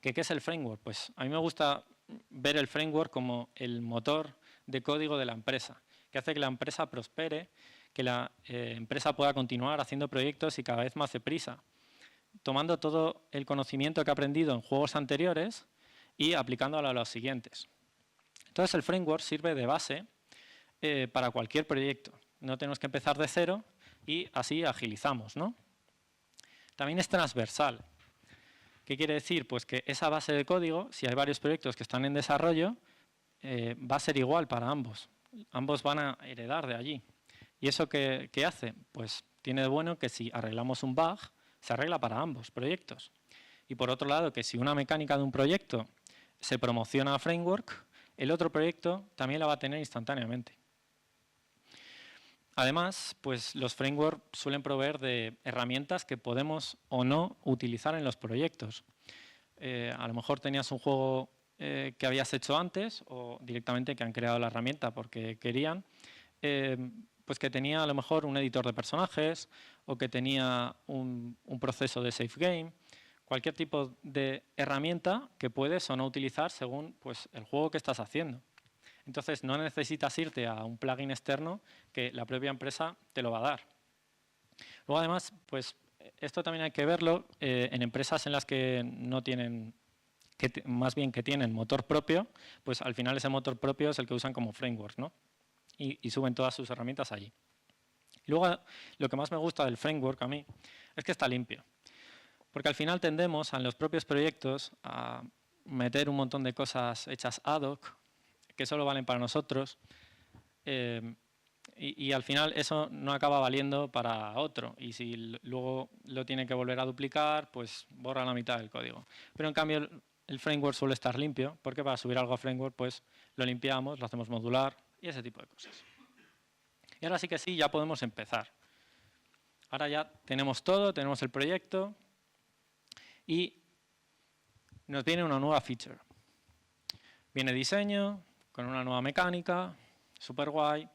S2: ¿Qué es el framework? Pues a mí me gusta ver el framework como el motor de código de la empresa, que hace que la empresa prospere, que la empresa pueda continuar haciendo proyectos y cada vez más deprisa, tomando todo el conocimiento que ha aprendido en juegos anteriores y aplicándolo a los siguientes. Entonces el framework sirve de base para cualquier proyecto. No tenemos que empezar de cero y así agilizamos, ¿no? También es transversal. ¿Qué quiere decir? Pues que esa base de código, si hay varios proyectos que están en desarrollo, va a ser igual para ambos. Ambos van a heredar de allí. ¿Y eso qué hace? Pues tiene de bueno que si arreglamos un bug, se arregla para ambos proyectos. Y por otro lado, que si una mecánica de un proyecto se promociona a framework, el otro proyecto también la va a tener instantáneamente. Además, pues los frameworks suelen proveer de herramientas que podemos o no utilizar en los proyectos. A lo mejor tenías un juego que habías hecho antes o directamente que han creado la herramienta porque querían, pues que tenía a lo mejor un editor de personajes o que tenía un proceso de save game, cualquier tipo de herramienta que puedes o no utilizar según pues, el juego que estás haciendo. Entonces no necesitas irte a un plugin externo que la propia empresa te lo va a dar. Luego además, pues esto también hay que verlo en empresas en las que no tienen, más bien que tienen motor propio, pues al final ese motor propio es el que usan como framework, ¿no? Y suben todas sus herramientas allí. Y luego lo que más me gusta del framework a mí es que está limpio. Porque al final tendemos en los propios proyectos a meter un montón de cosas hechas ad hoc que solo valen para nosotros y al final eso no acaba valiendo para otro y si luego lo tiene que volver a duplicar, pues borra la mitad del código. Pero en cambio el framework suele estar limpio porque para subir algo a framework pues lo limpiamos, lo hacemos modular y ese tipo de cosas. Y ahora sí que sí, ya podemos empezar. Ahora ya tenemos todo, tenemos el proyecto y nos viene una nueva feature. Viene diseño, con una nueva mecánica, súper guay,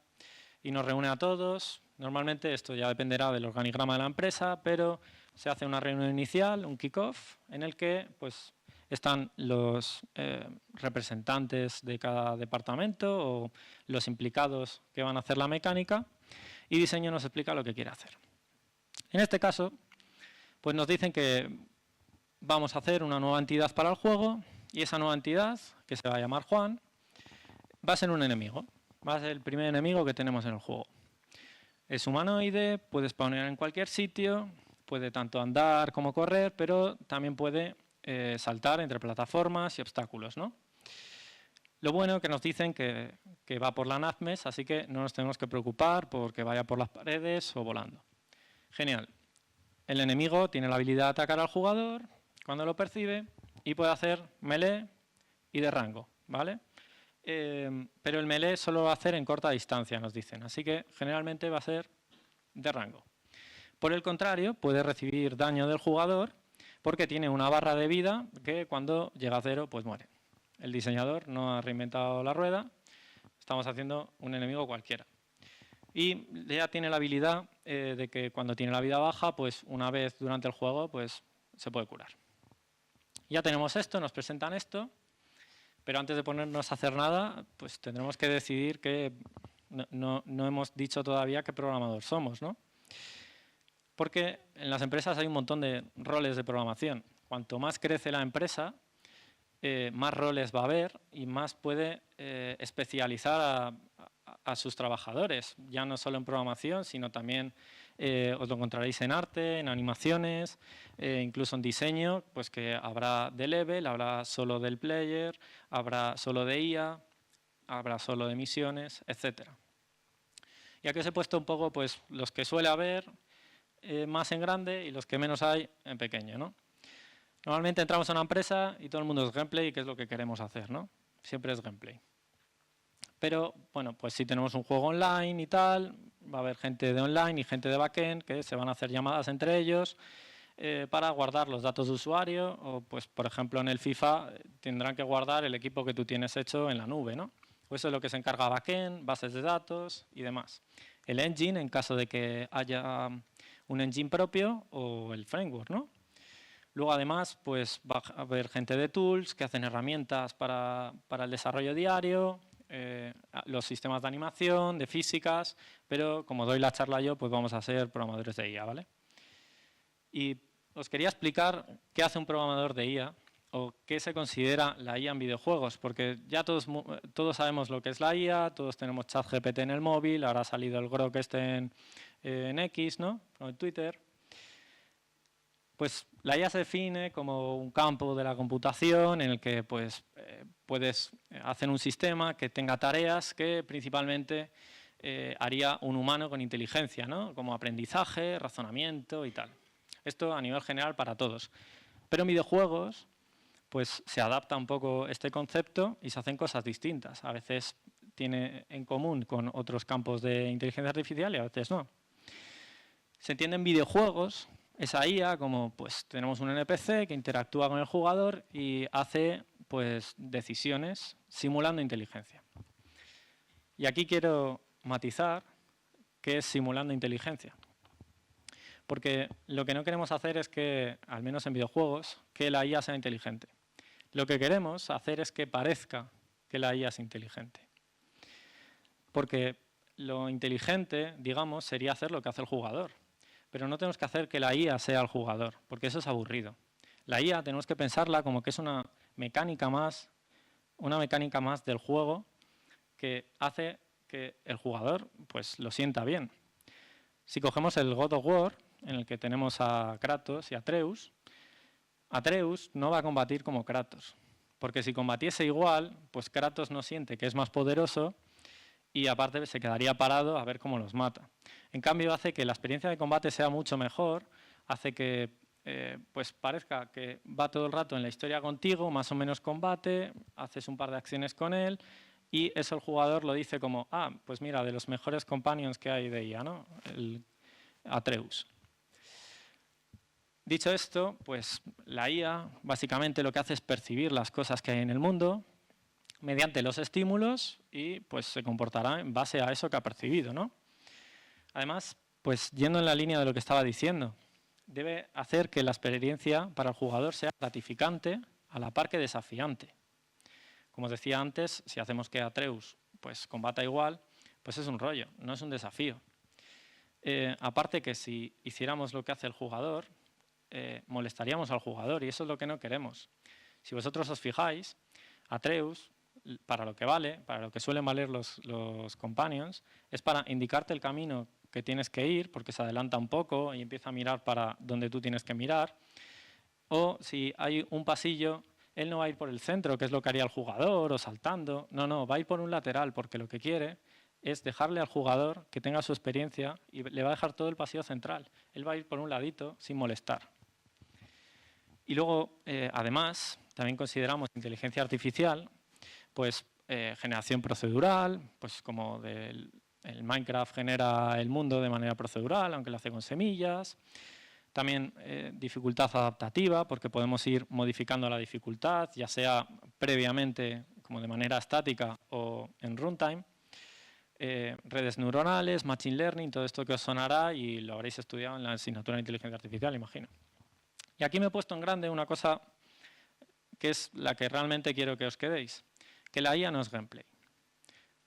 S2: y nos reúne a todos. Normalmente esto ya dependerá del organigrama de la empresa, pero se hace una reunión inicial, un kick-off, en el que pues, están los representantes de cada departamento o los implicados que van a hacer la mecánica, y diseño nos explica lo que quiere hacer. En este caso, pues nos dicen que vamos a hacer una nueva entidad para el juego, y esa nueva entidad, que se va a llamar Juan, va a ser un enemigo. Va a ser el primer enemigo que tenemos en el juego. Es humanoide, puede spawnear en cualquier sitio, puede tanto andar como correr, pero también puede saltar entre plataformas y obstáculos, ¿no? Lo bueno que nos dicen que va por la NAZMES, así que no nos tenemos que preocupar porque vaya por las paredes o volando. Genial. El enemigo tiene la habilidad de atacar al jugador cuando lo percibe y puede hacer melee y de rango, ¿vale? Pero el melee solo va a hacer en corta distancia, nos dicen. Así que generalmente va a ser de rango. Por el contrario, puede recibir daño del jugador porque tiene una barra de vida que cuando llega a cero, pues muere. El diseñador no ha reinventado la rueda, estamos haciendo un enemigo cualquiera. Y ya tiene la habilidad de que cuando tiene la vida baja, pues una vez durante el juego, pues se puede curar. Ya tenemos esto, nos presentan esto. Pero antes de ponernos a hacer nada, pues tendremos que decidir que no hemos dicho todavía qué programador somos, ¿no? Porque en las empresas hay un montón de roles de programación. Cuanto más crece la empresa, más roles va a haber y más puede especializar a sus trabajadores, ya no solo en programación, sino también os lo encontraréis en arte, en animaciones, incluso en diseño, pues que habrá de level, habrá solo del player, habrá solo de IA, habrá solo de misiones, etc. Y aquí os he puesto un poco pues, los que suele haber más en grande y los que menos hay en pequeño, ¿no? Normalmente entramos a una empresa y todo el mundo es gameplay, que es lo que queremos hacer, ¿no? Siempre es gameplay. Pero, bueno, pues si tenemos un juego online y tal, va a haber gente de online y gente de backend que se van a hacer llamadas entre ellos para guardar los datos de usuario o, pues, por ejemplo, en el FIFA tendrán que guardar el equipo que tú tienes hecho en la nube, ¿no? Pues eso es lo que se encarga backend, bases de datos y demás. El engine, en caso de que haya un engine propio o el framework, ¿no? Luego, además, pues va a haber gente de tools que hacen herramientas para el desarrollo diario, los sistemas de animación, de físicas, pero como doy la charla yo, pues vamos a ser programadores de IA, ¿vale? Y os quería explicar qué hace un programador de IA o qué se considera la IA en videojuegos, porque ya todos sabemos lo que es la IA, todos tenemos ChatGPT en el móvil, ahora ha salido el Grok este en X, ¿no? O en Twitter. Pues la IA se define como un campo de la computación en el que pues, puedes hacer un sistema que tenga tareas que principalmente haría un humano con inteligencia, ¿no? Como aprendizaje, razonamiento y tal. Esto a nivel general para todos. Pero en videojuegos pues, se adapta un poco este concepto y se hacen cosas distintas. A veces tiene en común con otros campos de inteligencia artificial y a veces no. Se entiende en videojuegos esa IA como pues tenemos un NPC que interactúa con el jugador y hace pues decisiones simulando inteligencia. Y aquí quiero matizar qué es simulando inteligencia. Porque lo que no queremos hacer es que, al menos en videojuegos, que la IA sea inteligente. Lo que queremos hacer es que parezca que la IA es inteligente. Porque lo inteligente, digamos, sería hacer lo que hace el jugador. Pero no tenemos que hacer que la IA sea el jugador, porque eso es aburrido. La IA tenemos que pensarla como que es una mecánica más del juego que hace que el jugador pues, lo sienta bien. Si cogemos el God of War, en el que tenemos a Kratos y a Atreus no va a combatir como Kratos. Porque si combatiese igual, pues Kratos no siente que es más poderoso y aparte se quedaría parado a ver cómo los mata. En cambio, hace que la experiencia de combate sea mucho mejor, hace que pues parezca que va todo el rato en la historia contigo, más o menos combate, haces un par de acciones con él y eso el jugador lo dice como, ah, pues mira, de los mejores companions que hay de IA, ¿no? El Atreus. Dicho esto, pues la IA básicamente lo que hace es percibir las cosas que hay en el mundo mediante los estímulos y pues se comportará en base a eso que ha percibido, ¿no? Además, pues yendo en la línea de lo que estaba diciendo, debe hacer que la experiencia para el jugador sea gratificante a la par que desafiante. Como os decía antes, si hacemos que Atreus pues combata igual, pues es un rollo, no es un desafío. Aparte que si hiciéramos lo que hace el jugador, molestaríamos al jugador y eso es lo que no queremos. Si vosotros os fijáis, Atreus, para lo que vale, para lo que suelen valer los companions, es para indicarte el camino que tienes que ir, porque se adelanta un poco y empieza a mirar para donde tú tienes que mirar. O si hay un pasillo, él no va a ir por el centro, que es lo que haría el jugador, o saltando. No, va a ir por un lateral, porque lo que quiere es dejarle al jugador que tenga su experiencia y le va a dejar todo el pasillo central. Él va a ir por un ladito sin molestar. Y luego, además, también consideramos inteligencia artificial, pues generación procedural, pues como el Minecraft genera el mundo de manera procedural, aunque lo hace con semillas. También dificultad adaptativa, porque podemos ir modificando la dificultad, ya sea previamente como de manera estática o en runtime. Redes neuronales, machine learning, todo esto que os sonará y lo habréis estudiado en la asignatura de inteligencia artificial, imagino. Y aquí me he puesto en grande una cosa que es la que realmente quiero que os quedéis, que la IA no es gameplay.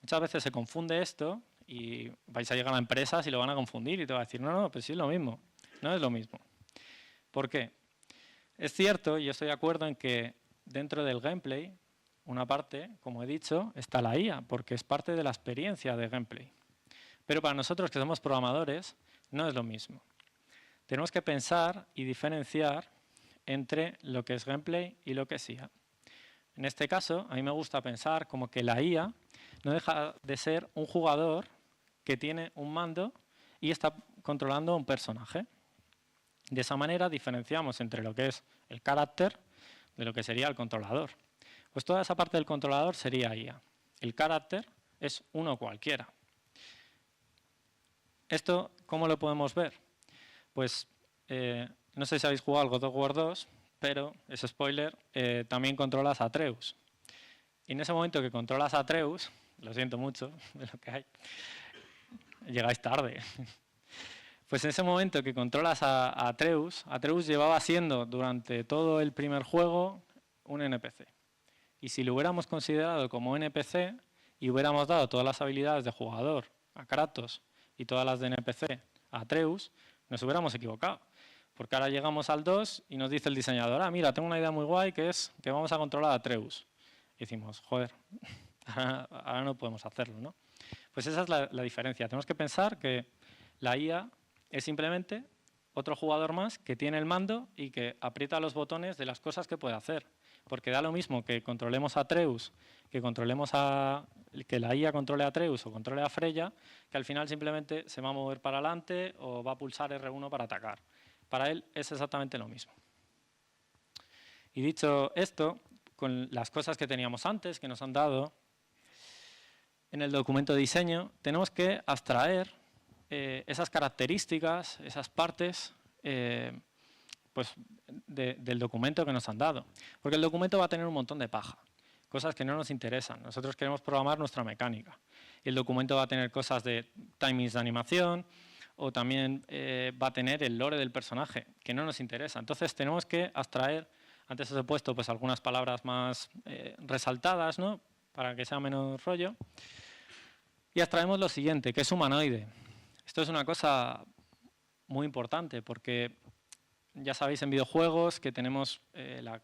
S2: Muchas veces se confunde esto y vais a llegar a empresas y lo van a confundir y te va a decir, no, pues sí es lo mismo. No es lo mismo. ¿Por qué? Es cierto, y yo estoy de acuerdo en que dentro del gameplay, una parte, como he dicho, está la IA, porque es parte de la experiencia de gameplay. Pero para nosotros que somos programadores, no es lo mismo. Tenemos que pensar y diferenciar entre lo que es gameplay y lo que es IA. En este caso, a mí me gusta pensar como que la IA no deja de ser un jugador que tiene un mando y está controlando a un personaje. De esa manera diferenciamos entre lo que es el carácter de lo que sería el controlador. Pues toda esa parte del controlador sería IA. El carácter es uno cualquiera. ¿Esto cómo lo podemos ver? Pues no sé si habéis jugado al God of War 2, pero, es spoiler, también controlas a Atreus. Y en ese momento que controlas a Atreus, lo siento mucho de lo que hay, llegáis tarde. Pues en ese momento que controlas a Atreus, Atreus llevaba siendo durante todo el primer juego un NPC. Y si lo hubiéramos considerado como NPC y hubiéramos dado todas las habilidades de jugador a Kratos y todas las de NPC a Atreus, nos hubiéramos equivocado. Porque ahora llegamos al 2 y nos dice el diseñador, mira, tengo una idea muy guay que es que vamos a controlar a Atreus. Y decimos, joder, ahora no podemos hacerlo, ¿no? Pues esa es la diferencia. Tenemos que pensar que la IA es simplemente otro jugador más que tiene el mando y que aprieta los botones de las cosas que puede hacer. Porque da lo mismo que controlemos a Atreus, que la IA controle a Atreus o controle a Freya, que al final simplemente se va a mover para adelante o va a pulsar R1 para atacar. Para él es exactamente lo mismo. Y dicho esto, con las cosas que teníamos antes, que nos han dado, en el documento de diseño tenemos que abstraer esas características, esas partes pues, del documento que nos han dado. Porque el documento va a tener un montón de paja, cosas que no nos interesan. Nosotros queremos programar nuestra mecánica. Y el documento va a tener cosas de timings de animación o también va a tener el lore del personaje, que no nos interesa. Entonces tenemos que abstraer, antes os he puesto pues, algunas palabras más resaltadas, ¿no? Para que sea menos rollo. Y abstraemos lo siguiente, que es humanoide. Esto es una cosa muy importante porque ya sabéis en videojuegos que tenemos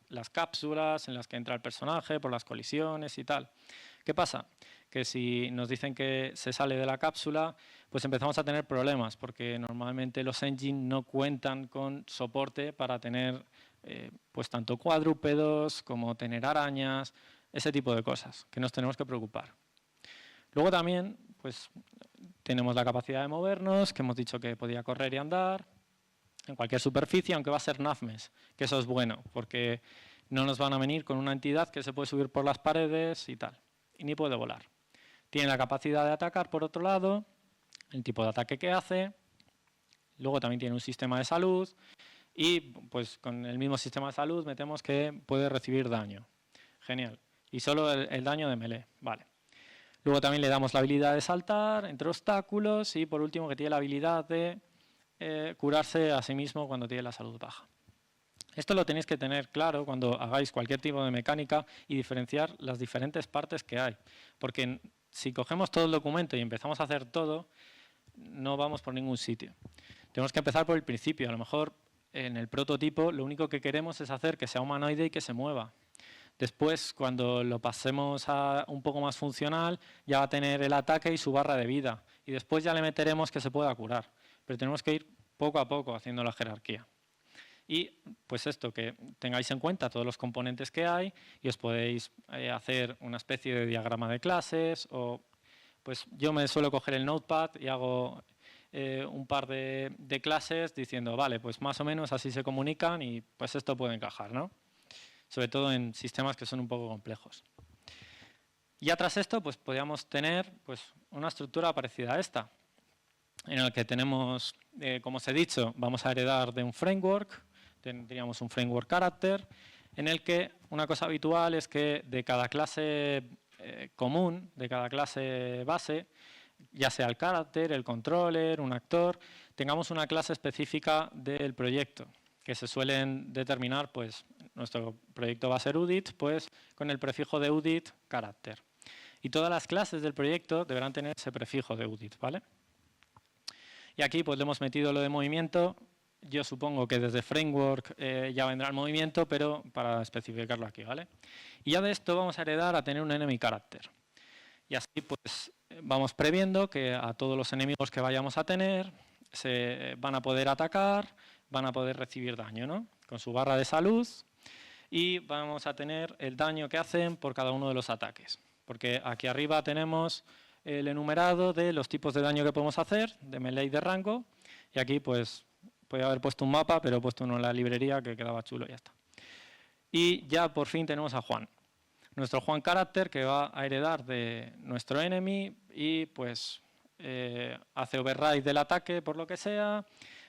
S2: las cápsulas en las que entra el personaje por las colisiones y tal. ¿Qué pasa? Que si nos dicen que se sale de la cápsula, pues empezamos a tener problemas porque normalmente los engines no cuentan con soporte para tener pues tanto cuadrúpedos como tener arañas, ese tipo de cosas que nos tenemos que preocupar. Luego también pues, tenemos la capacidad de movernos, que hemos dicho que podía correr y andar en cualquier superficie, aunque va a ser navmesh, que eso es bueno, porque no nos van a venir con una entidad que se puede subir por las paredes y tal, y ni puede volar. Tiene la capacidad de atacar por otro lado, el tipo de ataque que hace, luego también tiene un sistema de salud, y pues con el mismo sistema de salud metemos que puede recibir daño. Genial. Y solo el daño de melee, vale. Luego también le damos la habilidad de saltar entre obstáculos y por último que tiene la habilidad de curarse a sí mismo cuando tiene la salud baja. Esto lo tenéis que tener claro cuando hagáis cualquier tipo de mecánica y diferenciar las diferentes partes que hay. Porque si cogemos todo el documento y empezamos a hacer todo, no vamos por ningún sitio. Tenemos que empezar por el principio. A lo mejor en el prototipo lo único que queremos es hacer que sea humanoide y que se mueva. Después, cuando lo pasemos a un poco más funcional, ya va a tener el ataque y su barra de vida. Y después ya le meteremos que se pueda curar. Pero tenemos que ir poco a poco haciendo la jerarquía. Y pues esto, que tengáis en cuenta todos los componentes que hay y os podéis hacer una especie de diagrama de clases o pues yo me suelo coger el notepad y hago un par de clases diciendo, vale, pues más o menos así se comunican y pues esto puede encajar, ¿no? Sobre todo en sistemas que son un poco complejos. Ya tras esto, pues podríamos tener pues, una estructura parecida a esta, en la que tenemos, como os he dicho, vamos a heredar de un framework, tendríamos un framework character, en el que una cosa habitual es que de cada clase común, de cada clase base, ya sea el character, el controller, un actor, tengamos una clase específica del proyecto, que se suelen determinar, pues, nuestro proyecto va a ser UDIT, pues, con el prefijo de UDIT character. Y todas las clases del proyecto deberán tener ese prefijo de UDIT, ¿vale? Y aquí, pues, le hemos metido lo de movimiento. Yo supongo que desde framework ya vendrá el movimiento, pero para especificarlo aquí, ¿vale? Y ya de esto vamos a heredar a tener un enemy character. Y así, pues, vamos previendo que a todos los enemigos que vayamos a tener se van a poder atacar, van a poder recibir daño, ¿no? Con su barra de salud y vamos a tener el daño que hacen por cada uno de los ataques. Porque aquí arriba tenemos el enumerado de los tipos de daño que podemos hacer, de melee y de rango, y aquí pues podría haber puesto un mapa, pero he puesto uno en la librería que quedaba chulo y ya está. Y ya por fin tenemos a Juan. Nuestro Juan Character que va a heredar de nuestro enemy y pues hace override del ataque por lo que sea,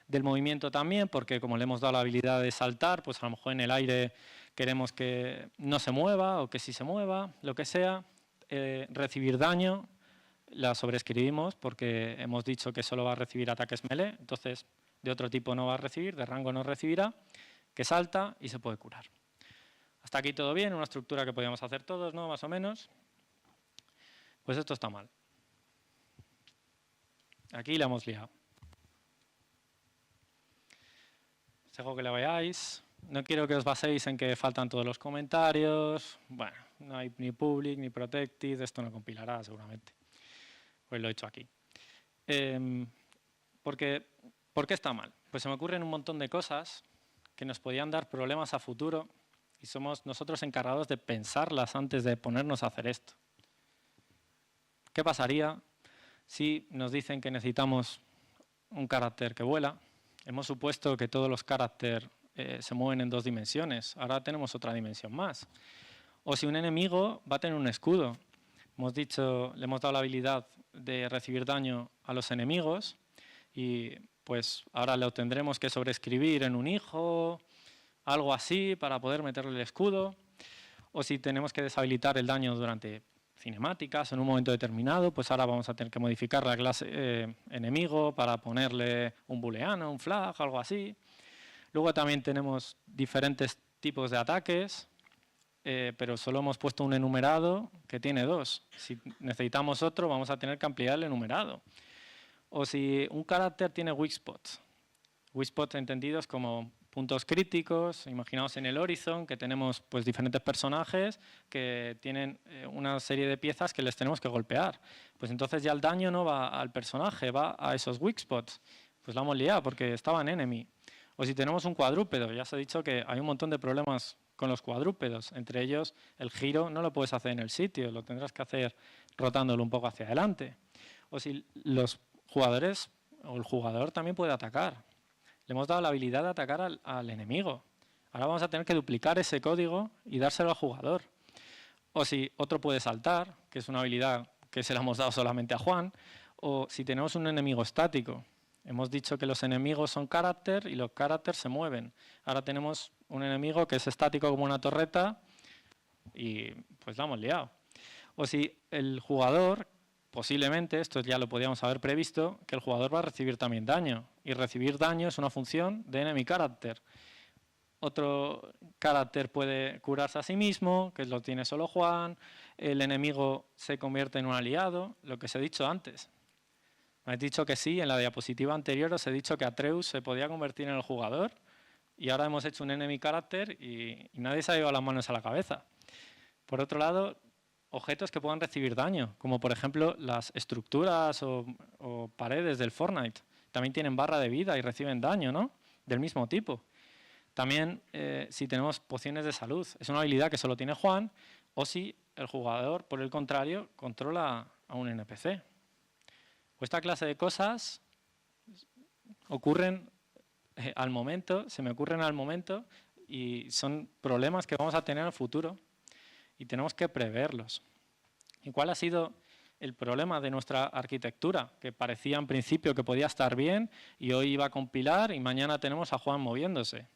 S2: del movimiento también, porque como le hemos dado la habilidad de saltar, pues a lo mejor en el aire queremos que no se mueva o que sí se mueva, lo que sea. Recibir daño, la sobreescribimos porque hemos dicho que solo va a recibir ataques melee, entonces de otro tipo no va a recibir, de rango no recibirá, que salta y se puede curar. Hasta aquí todo bien, una estructura que podíamos hacer todos, ¿no? Más o menos. Pues esto está mal. Aquí la hemos liado. Os dejo que la veáis. No quiero que os baséis en que faltan todos los comentarios. Bueno, no hay ni public ni protected, esto no compilará seguramente. Pues lo he hecho aquí. ¿Por qué está mal? Pues se me ocurren un montón de cosas que nos podían dar problemas a futuro y somos nosotros encargados de pensarlas antes de ponernos a hacer esto. ¿Qué pasaría si nos dicen que necesitamos un carácter que vuela? Hemos supuesto que todos los caracteres se mueven en 2 dimensiones. Ahora tenemos otra dimensión más. O si un enemigo va a tener un escudo. Hemos dicho, le hemos dado la habilidad de recibir daño a los enemigos y pues ahora lo tendremos que sobreescribir en un hijo, algo así, para poder meterle el escudo. O si tenemos que deshabilitar el daño durante cinemáticas en un momento determinado, pues ahora vamos a tener que modificar la clase enemigo para ponerle un booleano, un flag, algo así. Luego también tenemos diferentes tipos de ataques, pero solo hemos puesto un enumerado que tiene 2. Si necesitamos otro, vamos a tener que ampliar el enumerado. O si un carácter tiene weak spots. Weak spots entendidos como puntos críticos, imaginaos en el Horizon que tenemos pues, diferentes personajes que tienen una serie de piezas que les tenemos que golpear. Pues entonces ya el daño no va al personaje, va a esos weak spots. Pues la hemos liado porque estaba en enemy. O si tenemos un cuadrúpedo, ya os he dicho que hay un montón de problemas con los cuadrúpedos. Entre ellos, el giro no lo puedes hacer en el sitio, lo tendrás que hacer rotándolo un poco hacia adelante. O si los jugadores o el jugador también puede atacar. Le hemos dado la habilidad de atacar al enemigo. Ahora vamos a tener que duplicar ese código y dárselo al jugador. O si otro puede saltar, que es una habilidad que se la hemos dado solamente a Juan. O si tenemos un enemigo estático. Hemos dicho que los enemigos son carácter y los caracteres se mueven. Ahora tenemos un enemigo que es estático como una torreta y pues la hemos liado. O si el jugador, posiblemente, esto ya lo podíamos haber previsto, que el jugador va a recibir también daño. Y recibir daño es una función de enemy character. Otro carácter puede curarse a sí mismo, que lo tiene solo Juan. El enemigo se convierte en un aliado, lo que os he dicho antes. Me habéis dicho que sí, en la diapositiva anterior os he dicho que Atreus se podía convertir en el jugador y ahora hemos hecho un enemy character y nadie se ha llevado las manos a la cabeza. Por otro lado, objetos que puedan recibir daño, como por ejemplo las estructuras o paredes del Fortnite, también tienen barra de vida y reciben daño, ¿no? Del mismo tipo. También si tenemos pociones de salud, es una habilidad que solo tiene Juan, o si el jugador, por el contrario, controla a un NPC. Esta clase de cosas ocurren al momento, se me ocurren al momento y son problemas que vamos a tener en el futuro y tenemos que preverlos. ¿Y cuál ha sido el problema de nuestra arquitectura? Que parecía en principio que podía estar bien y hoy iba a compilar y mañana tenemos a Juan moviéndose.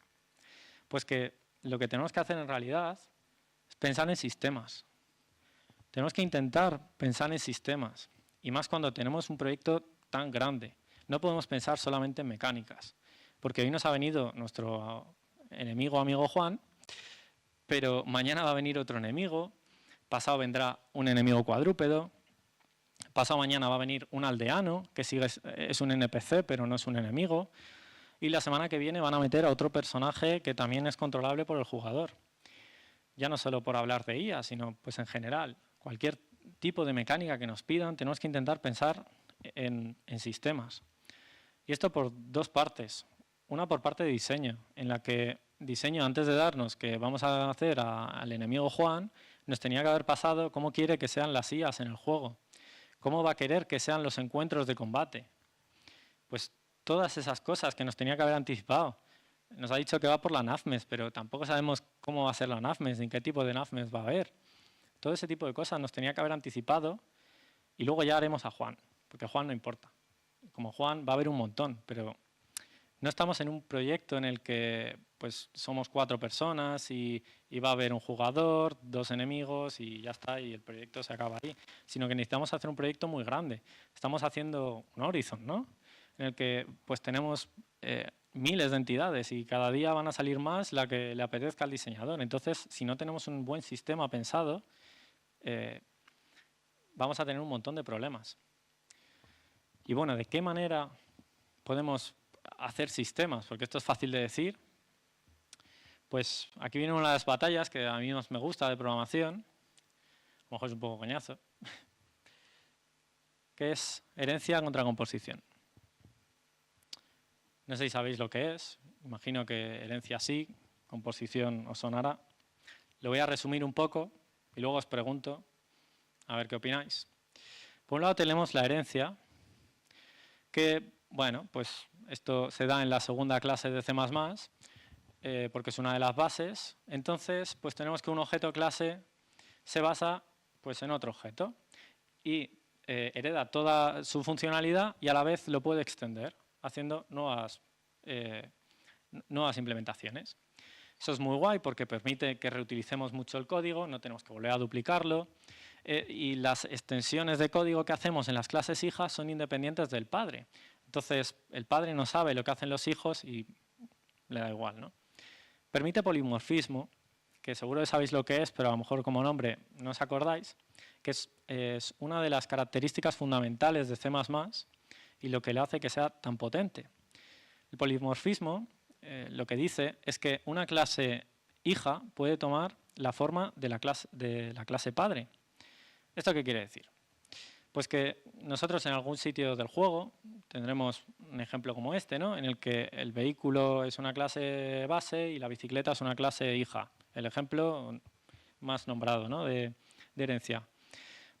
S2: Pues que lo que tenemos que hacer en realidad es pensar en sistemas. Tenemos que intentar pensar en sistemas. Y más cuando tenemos un proyecto tan grande. No podemos pensar solamente en mecánicas. Porque hoy nos ha venido nuestro enemigo amigo Juan, pero mañana va a venir otro enemigo, pasado vendrá un enemigo cuadrúpedo, pasado mañana va a venir un aldeano, que es un NPC, pero no es un enemigo, y la semana que viene van a meter a otro personaje que también es controlable por el jugador. Ya no solo por hablar de IA, sino pues en general. Cualquier tipo de mecánica que nos pidan, tenemos que intentar pensar en sistemas. Y esto por 2 partes. Una por parte de diseño, en la que diseño, antes de darnos que vamos a hacer al enemigo Juan, nos tenía que haber pasado cómo quiere que sean las IAs en el juego, cómo va a querer que sean los encuentros de combate. Pues todas esas cosas que nos tenía que haber anticipado. Nos ha dicho que va por la NAFMES, pero tampoco sabemos cómo va a ser la NAFMES, ni qué tipo de NAFMES va a haber. Todo ese tipo de cosas nos tenía que haber anticipado y luego ya haremos a Juan, porque Juan no importa. Como Juan va a haber un montón, pero no estamos en un proyecto en el que pues, somos 4 personas y va a haber un jugador, 2 enemigos y ya está, y el proyecto se acaba ahí. Sino que necesitamos hacer un proyecto muy grande. Estamos haciendo un Horizon, ¿no? En el que pues, tenemos miles de entidades y cada día van a salir más la que le apetezca al diseñador. Entonces, si no tenemos un buen sistema pensado, vamos a tener un montón de problemas. Y bueno, ¿de qué manera podemos hacer sistemas? Porque esto es fácil de decir. Pues aquí viene una de las batallas que a mí más me gusta de programación, a lo mejor es un poco coñazo, que es herencia contra composición. No sé si sabéis lo que es. Imagino que herencia sí, composición os sonará. Lo voy a resumir un poco y luego os pregunto a ver qué opináis. Por un lado tenemos la herencia, que, bueno, pues esto se da en la segunda clase de C++, porque es una de las bases. Entonces, pues tenemos que un objeto clase se basa pues, en otro objeto y hereda toda su funcionalidad y a la vez lo puede extender haciendo nuevas implementaciones. Eso es muy guay porque permite que reutilicemos mucho el código, no tenemos que volver a duplicarlo y las extensiones de código que hacemos en las clases hijas son independientes del padre. Entonces, el padre no sabe lo que hacen los hijos y le da igual, ¿no? Permite polimorfismo, que seguro que sabéis lo que es, pero a lo mejor como nombre no os acordáis, que es una de las características fundamentales de C++ y lo que le hace que sea tan potente. El polimorfismo lo que dice es que una clase hija puede tomar la forma de la clase padre. ¿Esto qué quiere decir? Pues que nosotros en algún sitio del juego tendremos un ejemplo como este, ¿no? En el que el vehículo es una clase base y la bicicleta es una clase hija. El ejemplo más nombrado, ¿no? de herencia.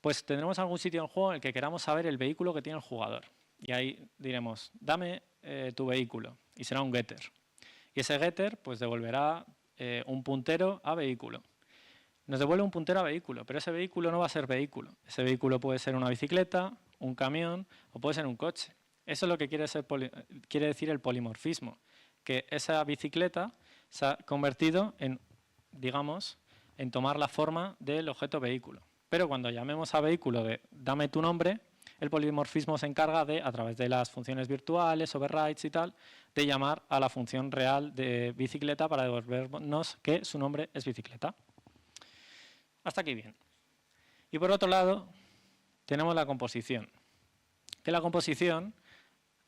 S2: Pues tendremos algún sitio en el juego en el que queramos saber el vehículo que tiene el jugador. Y ahí diremos, dame tu vehículo. Y será un getter. Y ese getter pues devolverá un puntero a vehículo. Nos devuelve un puntero a vehículo, pero ese vehículo no va a ser vehículo. Ese vehículo puede ser una bicicleta, un camión o puede ser un coche. Eso es lo que quiere decir el polimorfismo, que esa bicicleta se ha convertido en, digamos, en tomar la forma del objeto vehículo. Pero cuando llamemos a vehículo de dame tu nombre, el polimorfismo se encarga de, a través de las funciones virtuales, overrides y tal, de llamar a la función real de bicicleta para devolvernos que su nombre es bicicleta. Hasta aquí bien. Y por otro lado, tenemos la composición. Que la composición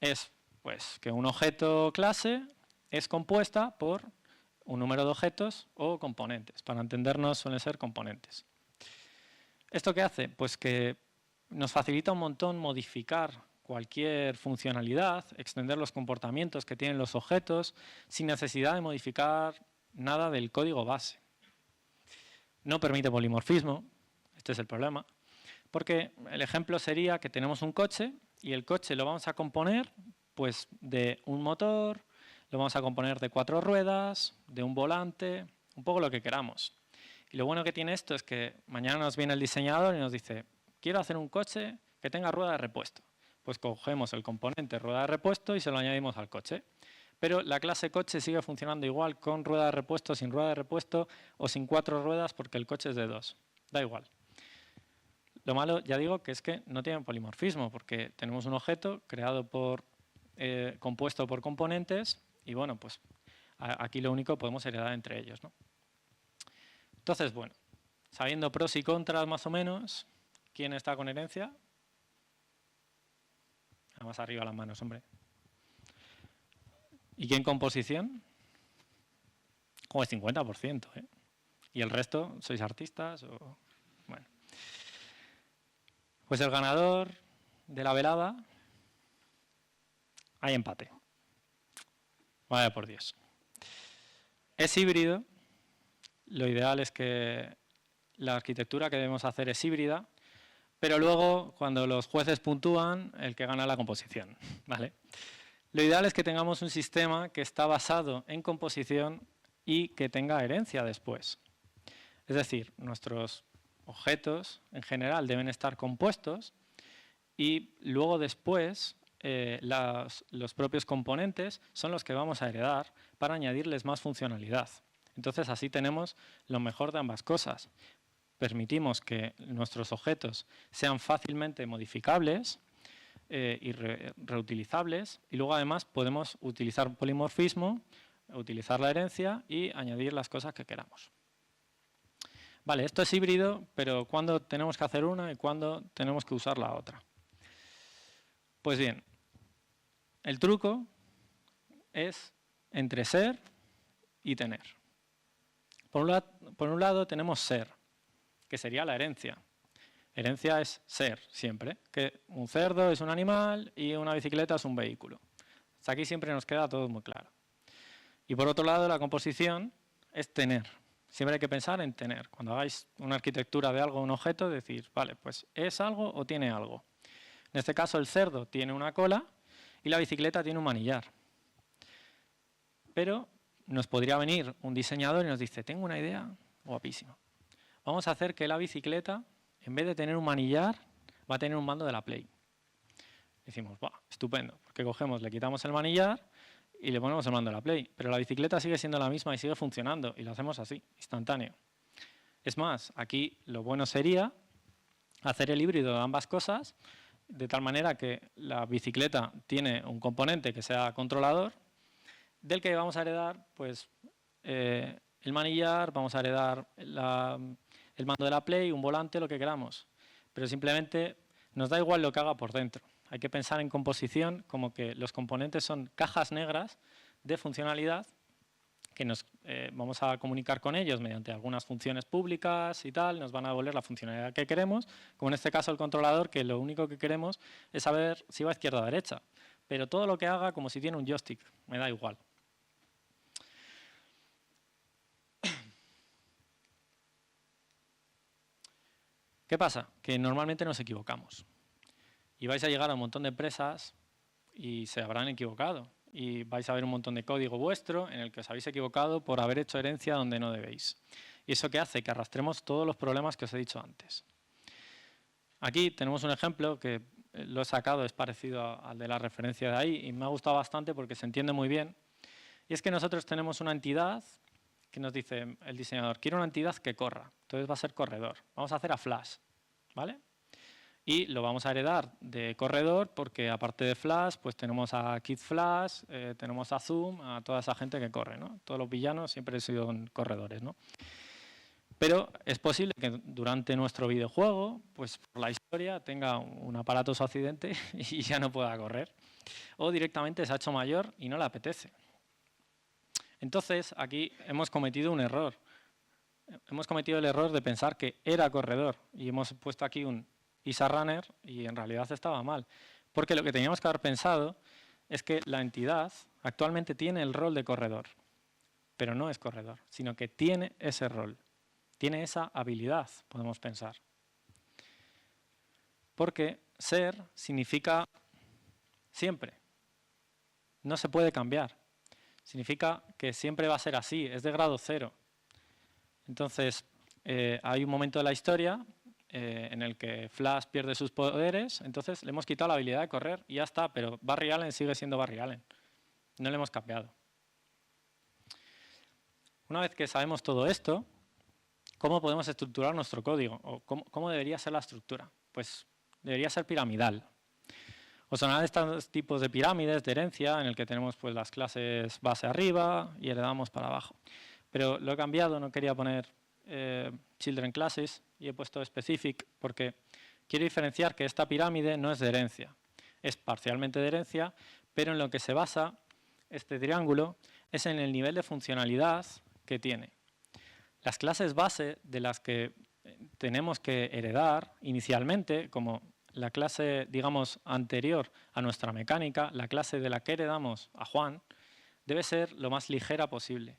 S2: es pues, que un objeto clase es compuesta por un número de objetos o componentes. Para entendernos suelen ser componentes. ¿Esto qué hace? Pues que nos facilita un montón modificar cualquier funcionalidad, extender los comportamientos que tienen los objetos sin necesidad de modificar nada del código base. No permite polimorfismo, este es el problema, porque el ejemplo sería que tenemos un coche y el coche lo vamos a componer pues, de un motor, lo vamos a componer de 4 ruedas, de un volante, un poco lo que queramos. Y lo bueno que tiene esto es que mañana nos viene el diseñador y nos dice, quiero hacer un coche que tenga rueda de repuesto. Pues cogemos el componente rueda de repuesto y se lo añadimos al coche. Pero la clase coche sigue funcionando igual con rueda de repuesto, sin rueda de repuesto o sin 4 ruedas porque el coche es de 2. Da igual. Lo malo, ya digo, que es que no tiene polimorfismo porque tenemos un objeto creado compuesto por componentes y bueno, pues aquí lo único podemos heredar entre ellos, ¿no? Entonces, bueno, sabiendo pros y contras más o menos, ¿quién está con herencia? Más arriba las manos, hombre. ¿Y quién composición? Como el 50%, ¿eh? ¿Y el resto sois artistas? Bueno. Pues el ganador de la velada, hay empate. Vaya por Dios. Es híbrido. Lo ideal es que la arquitectura que debemos hacer es híbrida, pero luego, cuando los jueces puntúan, el que gana la composición, ¿vale? Lo ideal es que tengamos un sistema que está basado en composición y que tenga herencia después. Es decir, nuestros objetos en general deben estar compuestos y luego después los propios componentes son los que vamos a heredar para añadirles más funcionalidad. Entonces así tenemos lo mejor de ambas cosas. Permitimos que nuestros objetos sean fácilmente modificables y reutilizables y luego además podemos utilizar polimorfismo, utilizar la herencia y añadir las cosas que queramos. Vale, esto es híbrido, pero ¿cuándo tenemos que hacer una y cuándo tenemos que usar la otra? Pues bien, el truco es entre ser y tener. Por un lado tenemos ser, que sería la herencia. Herencia es ser, siempre. Que un cerdo es un animal y una bicicleta es un vehículo. Hasta aquí siempre nos queda todo muy claro. Y por otro lado, la composición es tener. Siempre hay que pensar en tener. Cuando hagáis una arquitectura de algo, un objeto, decir, vale, pues ¿es algo o tiene algo? En este caso, el cerdo tiene una cola y la bicicleta tiene un manillar. Pero nos podría venir un diseñador y nos dice, tengo una idea guapísima. Vamos a hacer que la bicicleta, en vez de tener un manillar, va a tener un mando de la Play. Decimos, va, estupendo, porque cogemos, le quitamos el manillar y le ponemos el mando de la Play. Pero la bicicleta sigue siendo la misma y sigue funcionando, y lo hacemos así, instantáneo. Es más, aquí lo bueno sería hacer el híbrido de ambas cosas, de tal manera que la bicicleta tiene un componente que sea controlador, del que vamos a heredar pues, el manillar, vamos a heredar el mando de la Play, un volante, lo que queramos. Pero simplemente nos da igual lo que haga por dentro. Hay que pensar en composición como que los componentes son cajas negras de funcionalidad que nos vamos a comunicar con ellos mediante algunas funciones públicas y tal, nos van a devolver la funcionalidad que queremos, como en este caso el controlador, que lo único que queremos es saber si va a izquierda o derecha, pero todo lo que haga como si tiene un joystick, me da igual. ¿Qué pasa? Que normalmente nos equivocamos y vais a llegar a un montón de empresas y se habrán equivocado. Y vais a ver un montón de código vuestro en el que os habéis equivocado por haber hecho herencia donde no debéis. ¿Y eso qué hace? Que arrastremos todos los problemas que os he dicho antes. Aquí tenemos un ejemplo que lo he sacado, es parecido al de la referencia de ahí y me ha gustado bastante porque se entiende muy bien. Y es que nosotros tenemos una entidad que nos dice el diseñador, quiero una entidad que corra, entonces va a ser corredor. Vamos a hacer a Flash, ¿vale? Y lo vamos a heredar de corredor porque aparte de Flash, pues tenemos a Kid Flash, tenemos a Zoom, a toda esa gente que corre, ¿no? Todos los villanos siempre han sido corredores, ¿no? Pero es posible que durante nuestro videojuego, pues por la historia, tenga un aparatoso accidente y ya no pueda correr. O directamente se ha hecho mayor y no le apetece. Entonces, aquí hemos cometido un error. Hemos cometido el error de pensar que era corredor y hemos puesto aquí un ISA Runner y en realidad estaba mal. Porque lo que teníamos que haber pensado es que la entidad actualmente tiene el rol de corredor, pero no es corredor, sino que tiene ese rol, tiene esa habilidad, podemos pensar. Porque ser significa siempre, no se puede cambiar. Significa que siempre va a ser así, es de grado 0. Entonces, hay un momento de la historia en el que Flash pierde sus poderes, entonces le hemos quitado la habilidad de correr y ya está, pero Barry Allen sigue siendo Barry Allen. No le hemos cambiado. Una vez que sabemos todo esto, ¿cómo podemos estructurar nuestro código? ¿O cómo debería ser la estructura? Pues debería ser piramidal. Os sonarán estos tipos de pirámides de herencia en el que tenemos pues, las clases base arriba y heredamos para abajo. Pero lo he cambiado, no quería poner children classes y he puesto specific porque quiero diferenciar que esta pirámide no es de herencia. Es parcialmente de herencia, pero en lo que se basa este triángulo es en el nivel de funcionalidad que tiene. Las clases base de las que tenemos que heredar inicialmente, como la clase, digamos, anterior a nuestra mecánica, la clase de la que heredamos a Juan, debe ser lo más ligera posible.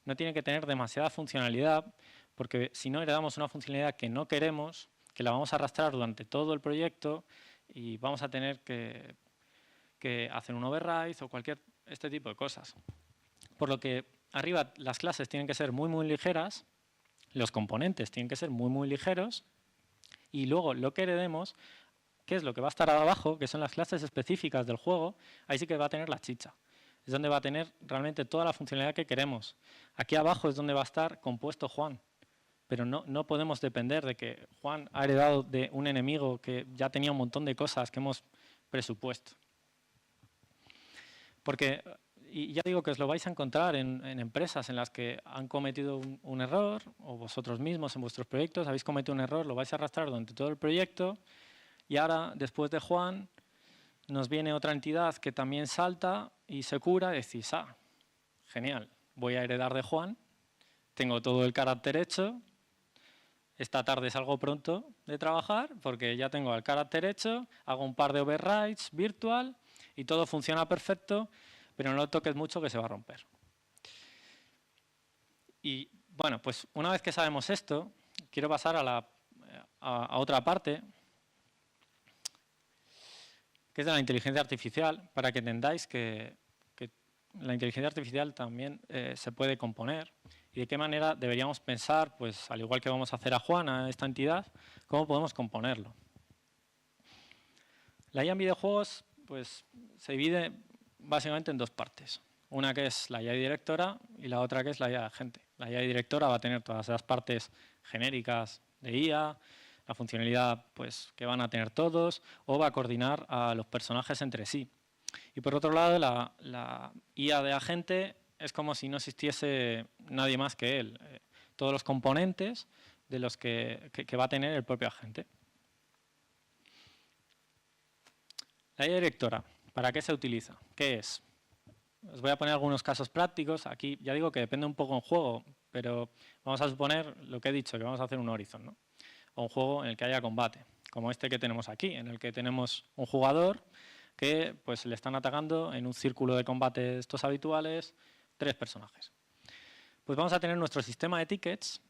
S2: No tiene que tener demasiada funcionalidad, porque si no heredamos una funcionalidad que no queremos, que la vamos a arrastrar durante todo el proyecto y vamos a tener que hacer un override o cualquier este tipo de cosas. Por lo que arriba las clases tienen que ser muy, muy ligeras, los componentes tienen que ser muy, muy ligeros y luego lo que heredemos, que es lo que va a estar abajo, que son las clases específicas del juego, ahí sí que va a tener la chicha. Es donde va a tener realmente toda la funcionalidad que queremos. Aquí abajo es donde va a estar compuesto Juan. Pero no podemos depender de que Juan ha heredado de un enemigo que ya tenía un montón de cosas que hemos presupuesto. Porque, y ya digo que os lo vais a encontrar en empresas en las que han cometido un error, o vosotros mismos en vuestros proyectos habéis cometido un error, lo vais a arrastrar durante todo el proyecto, y ahora, después de Juan, nos viene otra entidad que también salta y se cura y decís, genial, voy a heredar de Juan, tengo todo el carácter hecho, esta tarde salgo pronto de trabajar porque ya tengo el carácter hecho, hago un par de overrides virtual y todo funciona perfecto, pero no lo toques mucho que se va a romper. Y bueno, pues una vez que sabemos esto, quiero pasar a otra parte, que es de la inteligencia artificial, para que entendáis que la inteligencia artificial también se puede componer y de qué manera deberíamos pensar, pues al igual que vamos a hacer a Juan, a esta entidad, cómo podemos componerlo. La IA en videojuegos pues, se divide básicamente en dos partes. Una que es la IA directora y la otra que es la IA agente. La IA directora va a tener todas las partes genéricas de IA, la funcionalidad pues, que van a tener todos, o va a coordinar a los personajes entre sí. Y por otro lado, la IA de agente es como si no existiese nadie más que él. Todos los componentes de los que va a tener el propio agente. La IA directora, ¿para qué se utiliza? ¿Qué es? Os voy a poner algunos casos prácticos. Aquí ya digo que depende un poco del juego, pero vamos a suponer lo que he dicho, que vamos a hacer un Horizon, ¿no? O un juego en el que haya combate, como este que tenemos aquí, en el que tenemos un jugador que pues, le están atacando en un círculo de combate estos habituales 3 personajes. Pues vamos a tener nuestro sistema de tickets,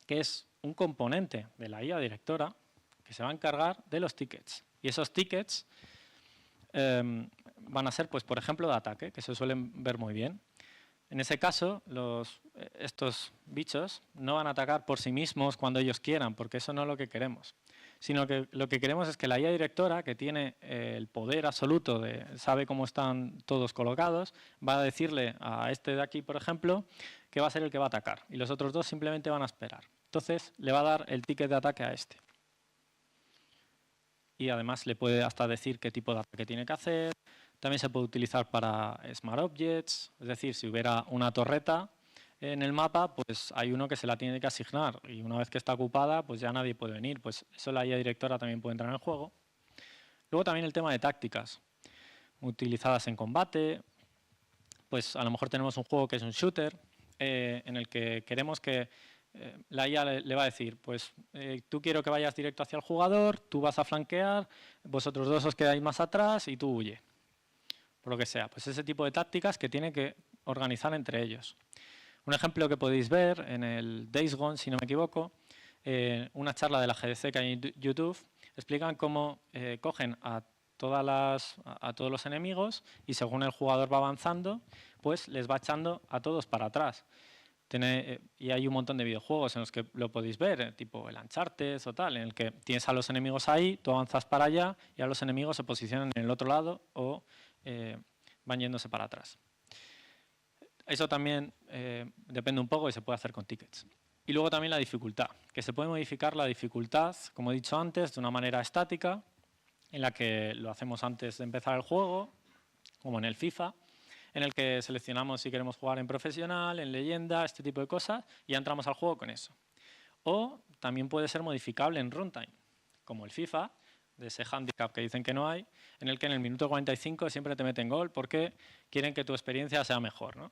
S2: que es un componente de la IA directora que se va a encargar de los tickets. Y esos tickets van a ser, pues, por ejemplo, de ataque, que se suelen ver muy bien. En ese caso, estos bichos no van a atacar por sí mismos cuando ellos quieran, porque eso no es lo que queremos. Sino que lo que queremos es que la IA directora, que tiene el poder absoluto, sabe cómo están todos colocados, va a decirle a este de aquí, por ejemplo, que va a ser el que va a atacar. Y los otros dos simplemente van a esperar. Entonces, le va a dar el ticket de ataque a este. Y además le puede hasta decir qué tipo de ataque tiene que hacer. También se puede utilizar para Smart Objects, es decir, si hubiera una torreta en el mapa, pues hay uno que se la tiene que asignar y una vez que está ocupada, pues ya nadie puede venir. Pues eso la IA directora también puede entrar en el juego. Luego también el tema de tácticas utilizadas en combate. Pues a lo mejor tenemos un juego que es un shooter en el que queremos que la IA le va a decir, pues tú quiero que vayas directo hacia el jugador, tú vas a flanquear, vosotros dos os quedáis más atrás y tú huye. Por lo que sea, pues ese tipo de tácticas que tiene que organizar entre ellos. Un ejemplo que podéis ver en el Days Gone, si no me equivoco, una charla de la GDC que hay en YouTube, explican cómo cogen a todos los enemigos y según el jugador va avanzando, pues les va echando a todos para atrás. Y hay un montón de videojuegos en los que lo podéis ver, tipo el Uncharted o tal, en el que tienes a los enemigos ahí, tú avanzas para allá y a los enemigos se posicionan en el otro lado o van yéndose para atrás. Eso también depende un poco y se puede hacer con tickets. Y luego también la dificultad, que se puede modificar la dificultad, como he dicho antes, de una manera estática, en la que lo hacemos antes de empezar el juego, como en el FIFA, en el que seleccionamos si queremos jugar en profesional, en leyenda, este tipo de cosas, y ya entramos al juego con eso. O también puede ser modificable en runtime, como el FIFA, de ese handicap que dicen que no hay, en el que en el minuto 45 siempre te meten gol porque quieren que tu experiencia sea mejor, ¿no?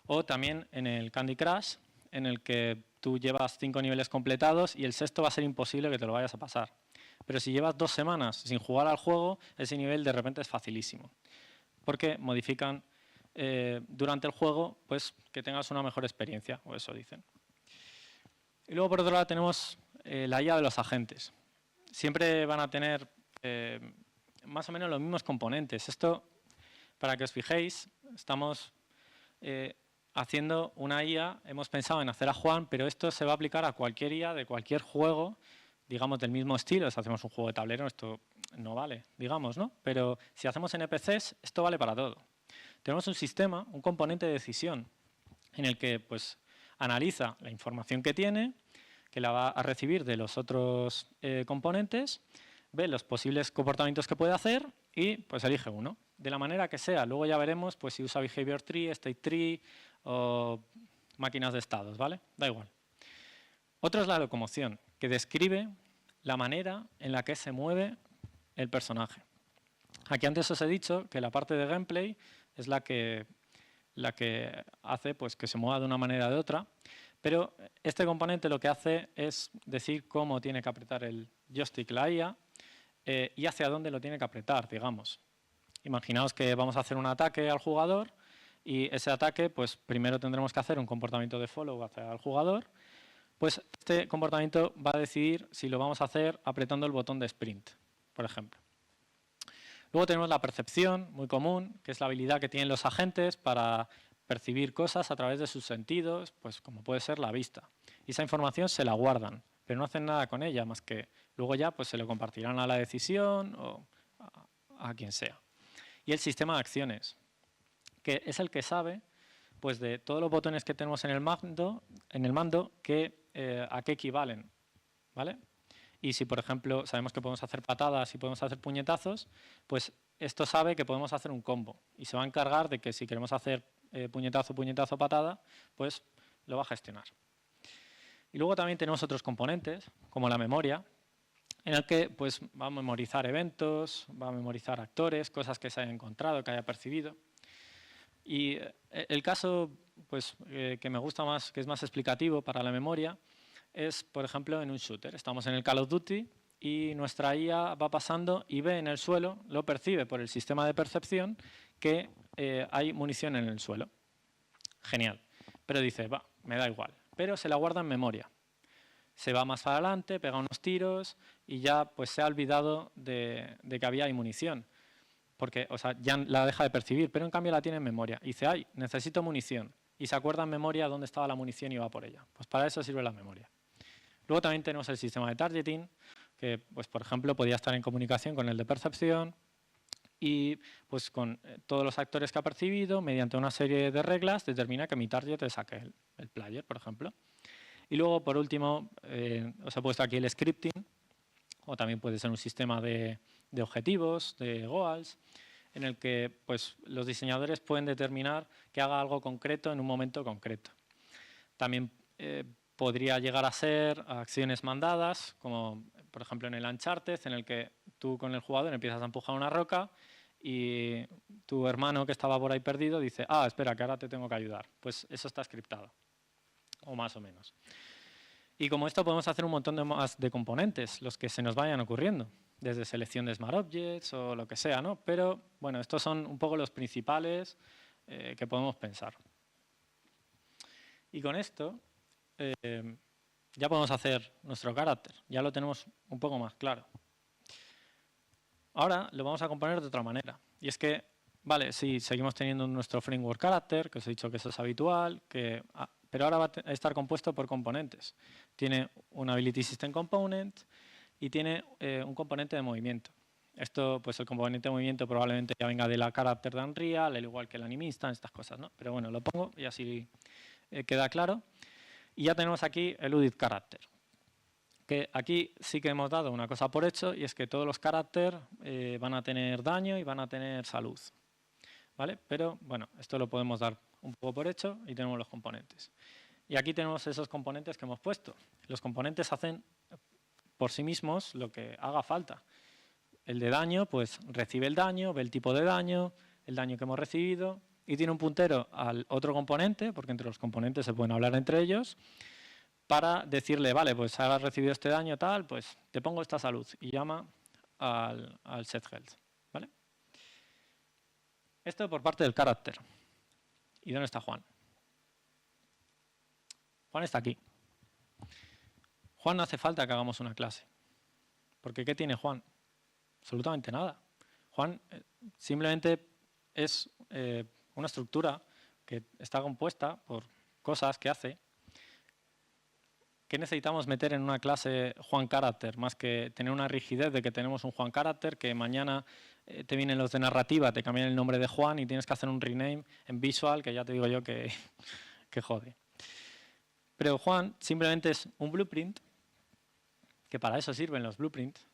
S2: O también en el Candy Crush, en el que tú llevas 5 niveles completados y el sexto va a ser imposible que te lo vayas a pasar. Pero si llevas 2 semanas sin jugar al juego, ese nivel de repente es facilísimo. Porque modifican durante el juego pues, que tengas una mejor experiencia, o eso dicen. Y luego, por otro lado, tenemos la IA de los agentes. Siempre van a tener más o menos los mismos componentes. Esto, para que os fijéis, estamos haciendo una IA, hemos pensado en hacer a Juan, pero esto se va a aplicar a cualquier IA de cualquier juego, digamos, del mismo estilo. Si hacemos un juego de tablero, esto no vale, digamos, ¿no? Pero si hacemos NPCs, esto vale para todo. Tenemos un sistema, un componente de decisión, en el que pues, analiza la información que tiene, que la va a recibir de los otros componentes, ve los posibles comportamientos que puede hacer y pues elige uno, de la manera que sea. Luego ya veremos pues, si usa Behavior Tree, State Tree o máquinas de estados, ¿vale? Da igual. Otro es la locomoción, que describe la manera en la que se mueve el personaje. Aquí antes os he dicho que la parte de gameplay es la que hace pues, que se mueva de una manera o de otra, pero este componente lo que hace es decir cómo tiene que apretar el joystick la IA y hacia dónde lo tiene que apretar, digamos. Imaginaos que vamos a hacer un ataque al jugador y ese ataque, pues primero tendremos que hacer un comportamiento de follow hacia el jugador. Pues este comportamiento va a decidir si lo vamos a hacer apretando el botón de sprint, por ejemplo. Luego tenemos la percepción, muy común, que es la habilidad que tienen los agentes para percibir cosas a través de sus sentidos, pues como puede ser la vista. Y esa información se la guardan, pero no hacen nada con ella, más que luego ya pues, se lo compartirán a la decisión o a quien sea. Y el sistema de acciones, que es el que sabe pues, de todos los botones que tenemos en el mando a qué equivalen, ¿vale? Y si, por ejemplo, sabemos que podemos hacer patadas y podemos hacer puñetazos, pues esto sabe que podemos hacer un combo y se va a encargar de que si queremos hacer puñetazo, puñetazo, patada, pues lo va a gestionar. Y luego también tenemos otros componentes, como la memoria, en el que pues, va a memorizar eventos, va a memorizar actores, cosas que se haya encontrado, que haya percibido. Y el caso pues, que me gusta más, que es más explicativo para la memoria, es, por ejemplo, en un shooter. Estamos en el Call of Duty y nuestra IA va pasando y ve en el suelo, lo percibe por el sistema de percepción, que hay munición en el suelo. Genial. Pero dice, va, me da igual. Pero se la guarda en memoria. Se va más adelante, pega unos tiros y ya pues, se ha olvidado de que había munición. Porque, o sea, ya la deja de percibir, pero en cambio la tiene en memoria. Y dice, ay, necesito munición. Y se acuerda en memoria dónde estaba la munición y va por ella. Pues para eso sirve la memoria. Luego también tenemos el sistema de targeting, que, pues, por ejemplo, podría estar en comunicación con el de percepción y pues, con todos los actores que ha percibido, mediante una serie de reglas, determina que mi target es aquel, el player, por ejemplo. Y luego, por último, os he puesto aquí el scripting, o también puede ser un sistema de objetivos, de goals, en el que pues, los diseñadores pueden determinar que haga algo concreto en un momento concreto. También podría llegar a ser acciones mandadas, como por ejemplo en el Uncharted, en el que tú con el jugador empiezas a empujar una roca y tu hermano que estaba por ahí perdido dice, ah, espera, que ahora te tengo que ayudar. Pues eso está scriptado, o más o menos. Y como esto podemos hacer un montón más de componentes, los que se nos vayan ocurriendo, desde selección de Smart Objects o lo que sea, ¿no? Pero bueno, estos son un poco los principales que podemos pensar. Y con esto ya podemos hacer nuestro carácter, ya lo tenemos un poco más claro. Ahora lo vamos a componer de otra manera. Y es que, vale, sí, seguimos teniendo nuestro framework character, que os he dicho que eso es habitual, pero ahora va a estar compuesto por componentes. Tiene un Ability System Component y tiene un componente de movimiento. Esto, pues el componente de movimiento probablemente ya venga de la character de Unreal, al igual que el Anime Instance, estas cosas, ¿no? Pero bueno, lo pongo y así queda claro. Y ya tenemos aquí el UDIT character, que aquí sí que hemos dado una cosa por hecho y es que todos los characters van a tener daño y van a tener salud, ¿vale? Pero bueno, esto lo podemos dar un poco por hecho y tenemos los componentes. Y aquí tenemos esos componentes que hemos puesto. Los componentes hacen por sí mismos lo que haga falta. El de daño, pues recibe el daño, ve el tipo de daño, el daño que hemos recibido y tiene un puntero al otro componente, porque entre los componentes se pueden hablar entre ellos, para decirle, vale, pues has recibido este daño tal, pues te pongo esta salud y llama al set health, ¿vale? Esto por parte del carácter. ¿Y dónde está Juan? Juan está aquí. Juan no hace falta que hagamos una clase. Porque ¿qué tiene Juan? Absolutamente nada. Juan simplemente es una estructura que está compuesta por cosas que hace. ¿Qué necesitamos meter en una clase Juan Character? Más que tener una rigidez de que tenemos un Juan Character, que mañana te vienen los de narrativa, te cambian el nombre de Juan y tienes que hacer un rename en Visual, que ya te digo yo que jode. Pero Juan simplemente es un blueprint, que para eso sirven los blueprints.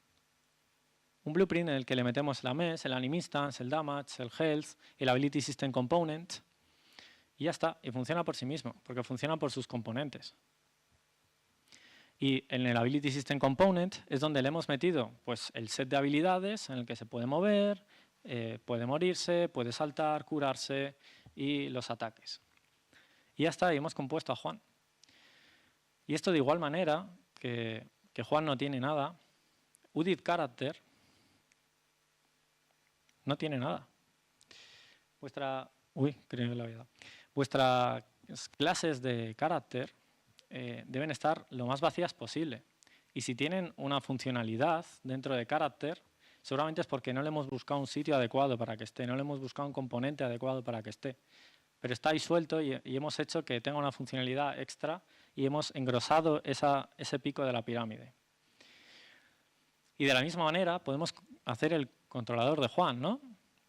S2: Un blueprint en el que le metemos la MES, el Anime Instance, el Damage, el Health, el Ability System Component, y ya está, y funciona por sí mismo, porque funciona por sus componentes. Y en el Ability System Component es donde le hemos metido pues, el set de habilidades en el que se puede mover, puede morirse, puede saltar, curarse y los ataques. Y ya está, y hemos compuesto a Juan. Y esto de igual manera que Juan no tiene nada, UDIT Character no tiene nada. creo que lo había dado. Vuestras clases de carácter deben estar lo más vacías posible. Y si tienen una funcionalidad dentro de carácter, seguramente es porque no le hemos buscado un sitio adecuado para que esté, no le hemos buscado un componente adecuado para que esté. Pero está ahí suelto y hemos hecho que tenga una funcionalidad extra y hemos engrosado ese pico de la pirámide. Y de la misma manera podemos hacer el controlador de Juan, ¿no?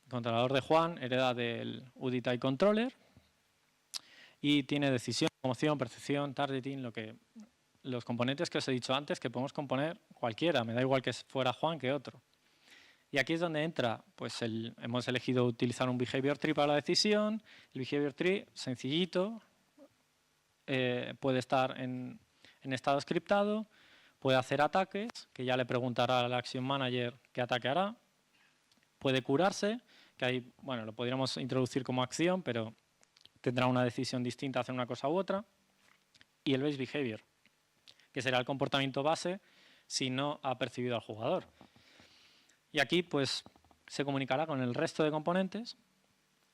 S2: El controlador de Juan hereda del UDTY controller y tiene decisión, promoción, percepción, targeting, los componentes que os he dicho antes que podemos componer cualquiera, me da igual que fuera Juan que otro. Y aquí es donde entra, pues hemos elegido utilizar un behavior tree para la decisión. El behavior tree, sencillito, puede estar en estado scriptado, puede hacer ataques, que ya le preguntará al Action Manager qué ataque hará. Puede curarse, que ahí, bueno, lo podríamos introducir como acción, pero tendrá una decisión distinta hacer una cosa u otra. Y el base behavior, que será el comportamiento base si no ha percibido al jugador. Y aquí pues se comunicará con el resto de componentes,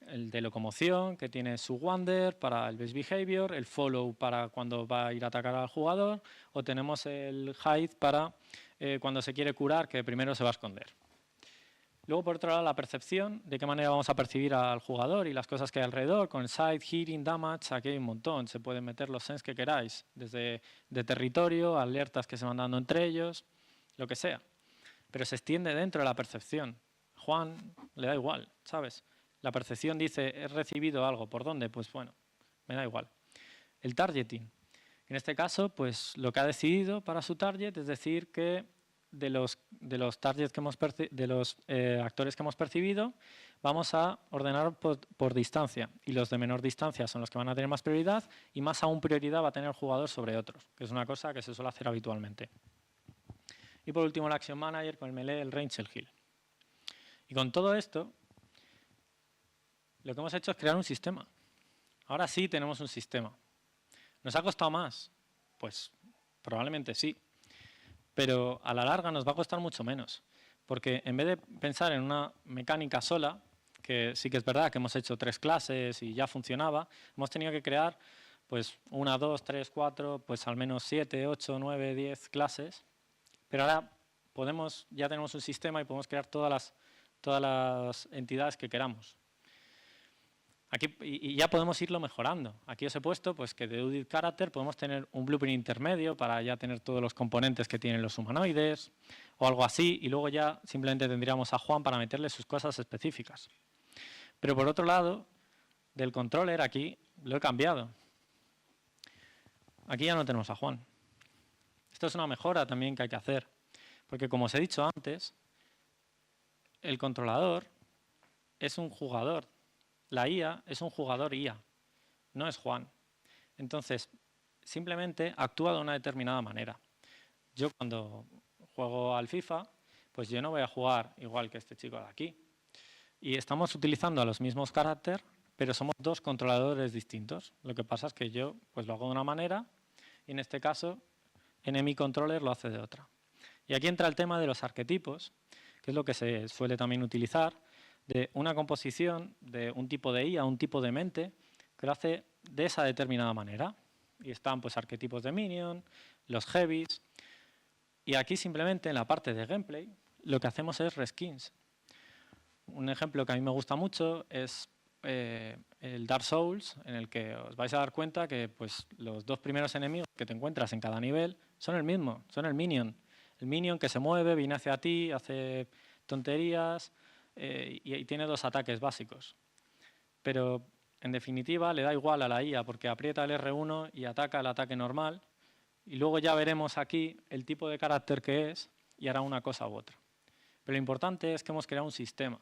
S2: el de locomoción, que tiene su wander para el base behavior, el follow para cuando va a ir a atacar al jugador, o tenemos el hide para cuando se quiere curar, que primero se va a esconder. Luego, por otro lado, la percepción, de qué manera vamos a percibir al jugador y las cosas que hay alrededor, con side, hearing, damage, aquí hay un montón, se pueden meter los sens que queráis, desde de territorio, alertas que se van dando entre ellos, lo que sea. Pero se extiende dentro de la percepción. Juan le da igual, ¿sabes? La percepción dice, he recibido algo, ¿por dónde? Pues bueno, me da igual. El targeting. En este caso, pues lo que ha decidido para su target es decir que de los targets que actores que hemos percibido, vamos a ordenar por distancia. Y los de menor distancia son los que van a tener más prioridad y más aún prioridad va a tener el jugador sobre otros, que es una cosa que se suele hacer habitualmente. Y por último, el Action Manager con el melee, el range, el heal. Y con todo esto, lo que hemos hecho es crear un sistema. Ahora sí tenemos un sistema. ¿Nos ha costado más? Pues probablemente sí. Pero a la larga nos va a costar mucho menos. Porque en vez de pensar en una mecánica sola, que sí que es verdad que hemos hecho 3 clases y ya funcionaba, hemos tenido que crear pues 1, 2, 3, 4, pues al menos 7, 8, 9, 10 clases. Pero ahora ya tenemos un sistema y podemos crear todas las entidades que queramos. Aquí, y ya podemos irlo mejorando. Aquí os he puesto pues, que de UDIT Character podemos tener un blueprint intermedio para ya tener todos los componentes que tienen los humanoides o algo así, y luego ya simplemente tendríamos a Juan para meterle sus cosas específicas. Pero por otro lado, del controller aquí lo he cambiado. Aquí ya no tenemos a Juan. Esto es una mejora también que hay que hacer, porque como os he dicho antes, el controlador es un jugador. La IA es un jugador IA, no es Juan. Entonces, simplemente actúa de una determinada manera. Yo cuando juego al FIFA, pues yo no voy a jugar igual que este chico de aquí. Y estamos utilizando a los mismos caracteres, pero somos 2 controladores distintos. Lo que pasa es que yo pues lo hago de una manera y en este caso Enemy Controller lo hace de otra. Y aquí entra el tema de los arquetipos, que es lo que se suele también utilizar, de una composición de un tipo de IA, un tipo de mente, que lo hace de esa determinada manera. Y están pues arquetipos de minion, los heavies. Y aquí simplemente en la parte de gameplay lo que hacemos es reskins. Un ejemplo que a mí me gusta mucho es el Dark Souls, en el que os vais a dar cuenta que pues, los 2 primeros enemigos que te encuentras en cada nivel son el mismo, son el minion. El minion que se mueve, viene hacia ti, hace tonterías y tiene 2 ataques básicos. Pero en definitiva le da igual a la IA porque aprieta el R1 y ataca el ataque normal y luego ya veremos aquí el tipo de carácter que es y hará una cosa u otra. Pero lo importante es que hemos creado un sistema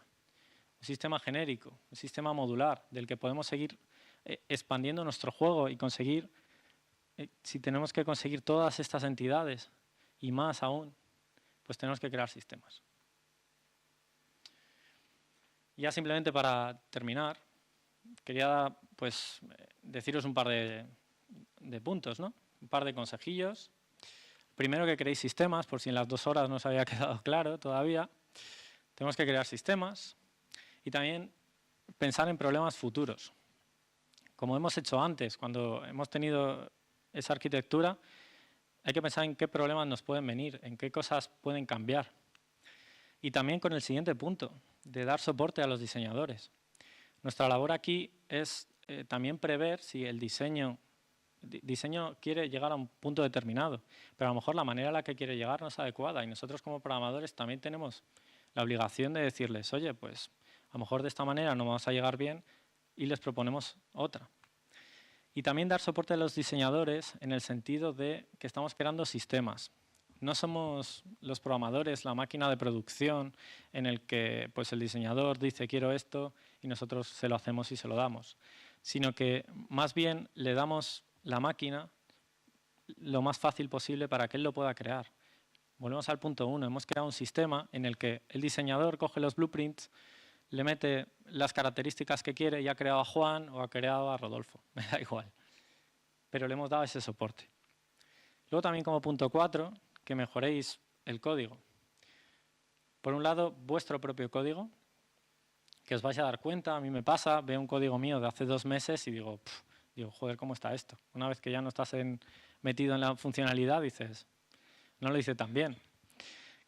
S2: genérico, un sistema modular del que podemos seguir expandiendo nuestro juego y conseguir, si tenemos que conseguir todas estas entidades y más aún, pues tenemos que crear sistemas. Ya simplemente para terminar, quería pues, deciros un par de puntos, ¿no? Un par de consejillos. Primero, que creéis sistemas, por si en las 2 horas no os había quedado claro todavía. Tenemos que crear sistemas. Y también pensar en problemas futuros. Como hemos hecho antes, cuando hemos tenido esa arquitectura, hay que pensar en qué problemas nos pueden venir, en qué cosas pueden cambiar. Y también con el siguiente punto, de dar soporte a los diseñadores. Nuestra labor aquí es también prever si el diseño quiere llegar a un punto determinado, pero a lo mejor la manera en la que quiere llegar no es adecuada y nosotros como programadores también tenemos la obligación de decirles, oye, pues a lo mejor de esta manera no vamos a llegar bien y les proponemos otra. Y también dar soporte a los diseñadores en el sentido de que estamos creando sistemas. No somos los programadores la máquina de producción en el que pues, el diseñador dice quiero esto y nosotros se lo hacemos y se lo damos, sino que más bien le damos la máquina lo más fácil posible para que él lo pueda crear. Volvemos al punto 1. Hemos creado un sistema en el que el diseñador coge los blueprints, le mete las características que quiere y ha creado a Juan o ha creado a Rodolfo. Me da igual. Pero le hemos dado ese soporte. Luego también como punto 4, que mejoréis el código. Por un lado, vuestro propio código, que os vais a dar cuenta, a mí me pasa, veo un código mío de hace 2 meses y digo, joder, ¿cómo está esto? Una vez que ya no estás metido en la funcionalidad, dices, no lo hice tan bien.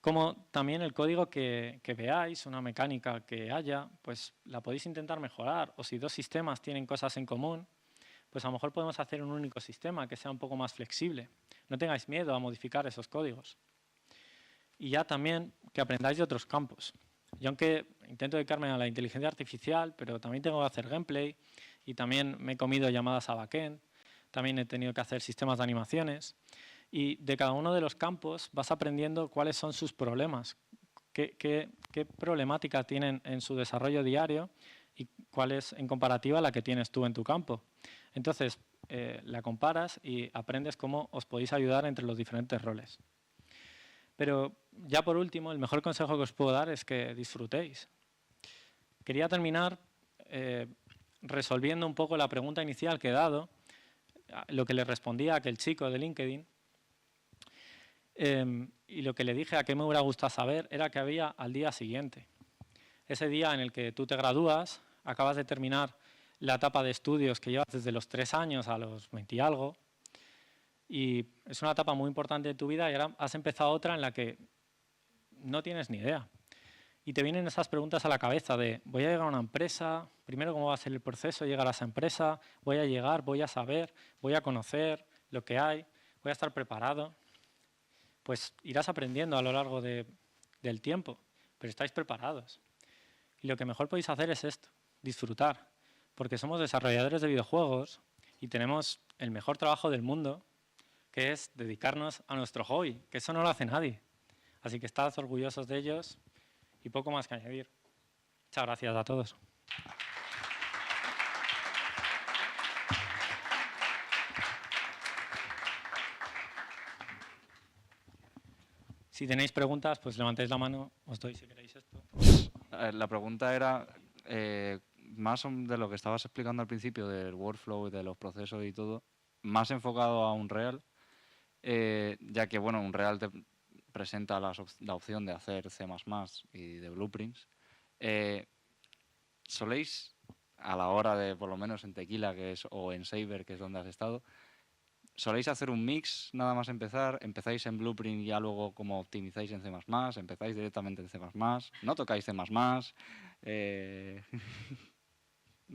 S2: Como también el código que veáis, una mecánica que haya, pues la podéis intentar mejorar. O si 2 sistemas tienen cosas en común, pues a lo mejor podemos hacer un único sistema que sea un poco más flexible. No tengáis miedo a modificar esos códigos. Y ya también que aprendáis de otros campos. Yo aunque intento dedicarme a la inteligencia artificial, pero también tengo que hacer gameplay y también me he comido llamadas a backend, también he tenido que hacer sistemas de animaciones. Y de cada uno de los campos vas aprendiendo cuáles son sus problemas, qué problemática tienen en su desarrollo diario y cuál es en comparativa la que tienes tú en tu campo. Entonces, la comparas y aprendes cómo os podéis ayudar entre los diferentes roles. Pero ya por último, el mejor consejo que os puedo dar es que disfrutéis. Quería terminar resolviendo un poco la pregunta inicial que he dado, lo que le respondía a aquel chico de LinkedIn. Y lo que le dije a qué me hubiera gustado saber era que había al día siguiente. Ese día en el que tú te gradúas, acabas de terminar la etapa de estudios que llevas desde los 3 años a los 20 y algo. Y es una etapa muy importante de tu vida y ahora has empezado otra en la que no tienes ni idea. Y te vienen esas preguntas a la cabeza de, voy a llegar a una empresa, primero cómo va a ser el proceso de llegar a esa empresa, voy a llegar, voy a saber, voy a conocer lo que hay, voy a estar preparado. Pues irás aprendiendo a lo largo del tiempo, pero estáis preparados. Y lo que mejor podéis hacer es esto, disfrutar, porque somos desarrolladores de videojuegos y tenemos el mejor trabajo del mundo, que es dedicarnos a nuestro hobby, que eso no lo hace nadie. Así que estad orgullosos de ellos y poco más que añadir. Muchas gracias a todos. Si tenéis preguntas, pues levantéis la mano, os doy si queréis esto.
S3: La pregunta era más de lo que estabas explicando al principio del workflow y de los procesos y todo, más enfocado a Unreal, ya que bueno, Unreal te presenta la opción de hacer C++ y de blueprints. ¿Soléis, a la hora de, por lo menos en Tequila o en Saber, que es donde has estado, ¿soléis hacer un mix nada más empezar? ¿Empezáis en Blueprint y ya luego como optimizáis en C++? ¿Empezáis directamente en C++? ¿No tocáis C++? Más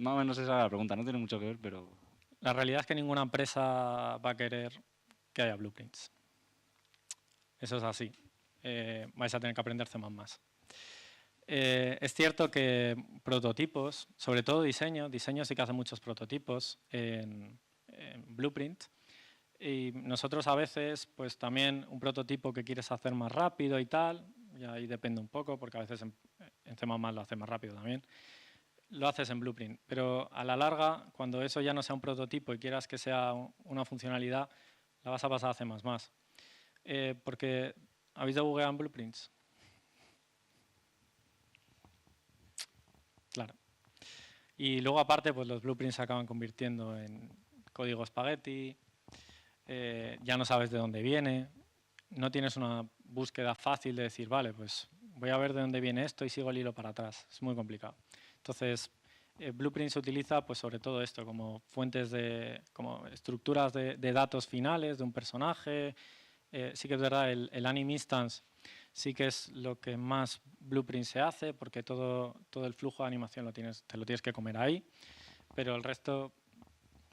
S3: o menos esa es la pregunta, no tiene mucho que ver, pero...
S2: La realidad es que ninguna empresa va a querer que haya blueprints. Eso es así. Vais a tener que aprender C++. Es cierto que prototipos, sobre todo diseño sí que hace muchos prototipos en Blueprint. Y nosotros a veces, pues también un prototipo que quieres hacer más rápido y tal, y ahí depende un poco, porque a veces en C++ lo hace más rápido también, lo haces en Blueprint. Pero a la larga, cuando eso ya no sea un prototipo y quieras que sea una funcionalidad, la vas a pasar a C++. Porque ¿habéis debugueado en Blueprints? Claro. Y luego aparte, pues los Blueprints se acaban convirtiendo en código espagueti, ya no sabes de dónde viene, no tienes una búsqueda fácil de decir, vale, pues voy a ver de dónde viene esto y sigo el hilo para atrás. Es muy complicado. Entonces, Blueprint se utiliza pues, sobre todo esto, como fuentes como estructuras de datos finales de un personaje. Sí que es verdad, el Anime Instance sí que es lo que más Blueprint se hace, porque todo el flujo de animación te lo tienes que comer ahí, pero el resto,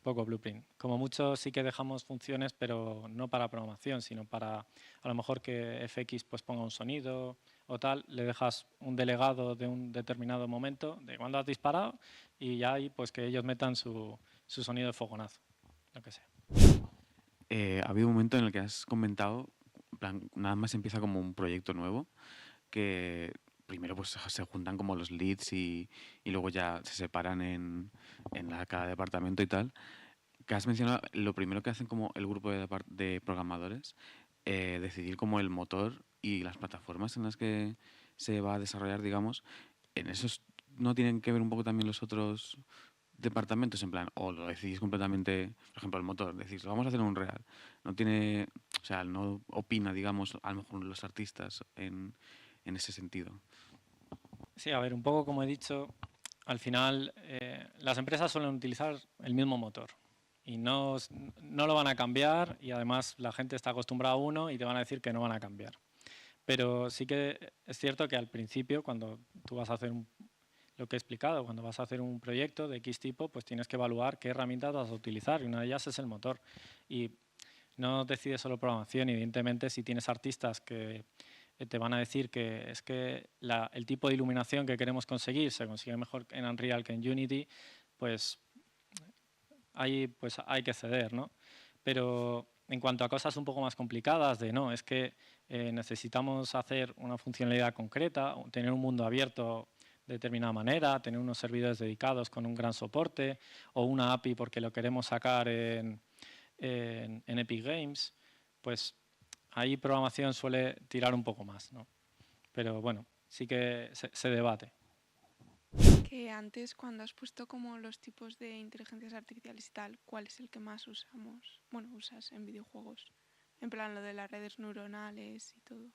S2: poco Blueprint. Como mucho sí que dejamos funciones, pero no para programación, sino para a lo mejor que FX pues, ponga un sonido o tal, le dejas un delegado de un determinado momento de cuando has disparado y ya ahí pues que ellos metan su sonido de fogonazo, lo que sea.
S4: Ha habido un momento en el que has comentado, en plan, nada más empieza como un proyecto nuevo, que primero pues se juntan como los leads y luego ya se separan en cada departamento y tal. Que has mencionado, lo primero que hacen como el grupo de programadores, decidir como el motor y las plataformas en las que se va a desarrollar, digamos, en esos no tienen que ver un poco también los otros departamentos, en plan, o lo decidís completamente, por ejemplo, el motor, decís, vamos a hacer un real. No tiene, o sea, no opina, digamos, a lo mejor los artistas en ese sentido.
S2: Sí, a ver, un poco como he dicho, al final las empresas suelen utilizar el mismo motor y no lo van a cambiar y además la gente está acostumbrada a uno y te van a decir que no van a cambiar. Pero sí que es cierto que al principio, cuando tú vas a hacer lo que he explicado, cuando vas a hacer un proyecto de X tipo, pues tienes que evaluar qué herramientas vas a utilizar y una de ellas es el motor. Y no decides solo programación, evidentemente si tienes artistas que te van a decir que es que el tipo de iluminación que queremos conseguir se consigue mejor en Unreal que en Unity, pues ahí pues hay que ceder, ¿no? Pero en cuanto a cosas un poco más complicadas, no, es que necesitamos hacer una funcionalidad concreta, tener un mundo abierto de determinada manera, tener unos servidores dedicados con un gran soporte o una API porque lo queremos sacar en Epic Games, pues ahí programación suele tirar un poco más, ¿no? Pero bueno, sí que se debate.
S5: Que antes, cuando has puesto como los tipos de inteligencias artificiales y tal, ¿cuál es el que más usas en videojuegos? En plan, lo de las redes neuronales y todo.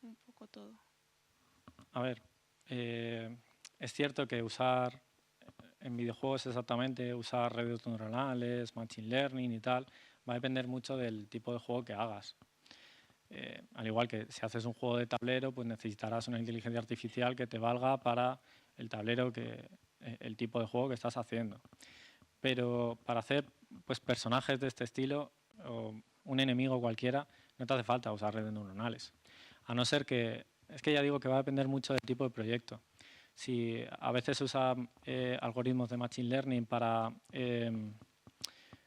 S5: Un poco todo.
S2: A ver, es cierto que usar en videojuegos exactamente, usar redes neuronales, machine learning y tal, va a depender mucho del tipo de juego que hagas. Al igual que si haces un juego de tablero, pues necesitarás una inteligencia artificial que te valga para el tablero, el tipo de juego que estás haciendo. Pero para hacer pues, personajes de este estilo, o un enemigo cualquiera, no te hace falta usar redes neuronales. A no ser que, es que ya digo que va a depender mucho del tipo de proyecto. Si a veces se usan algoritmos de machine learning para,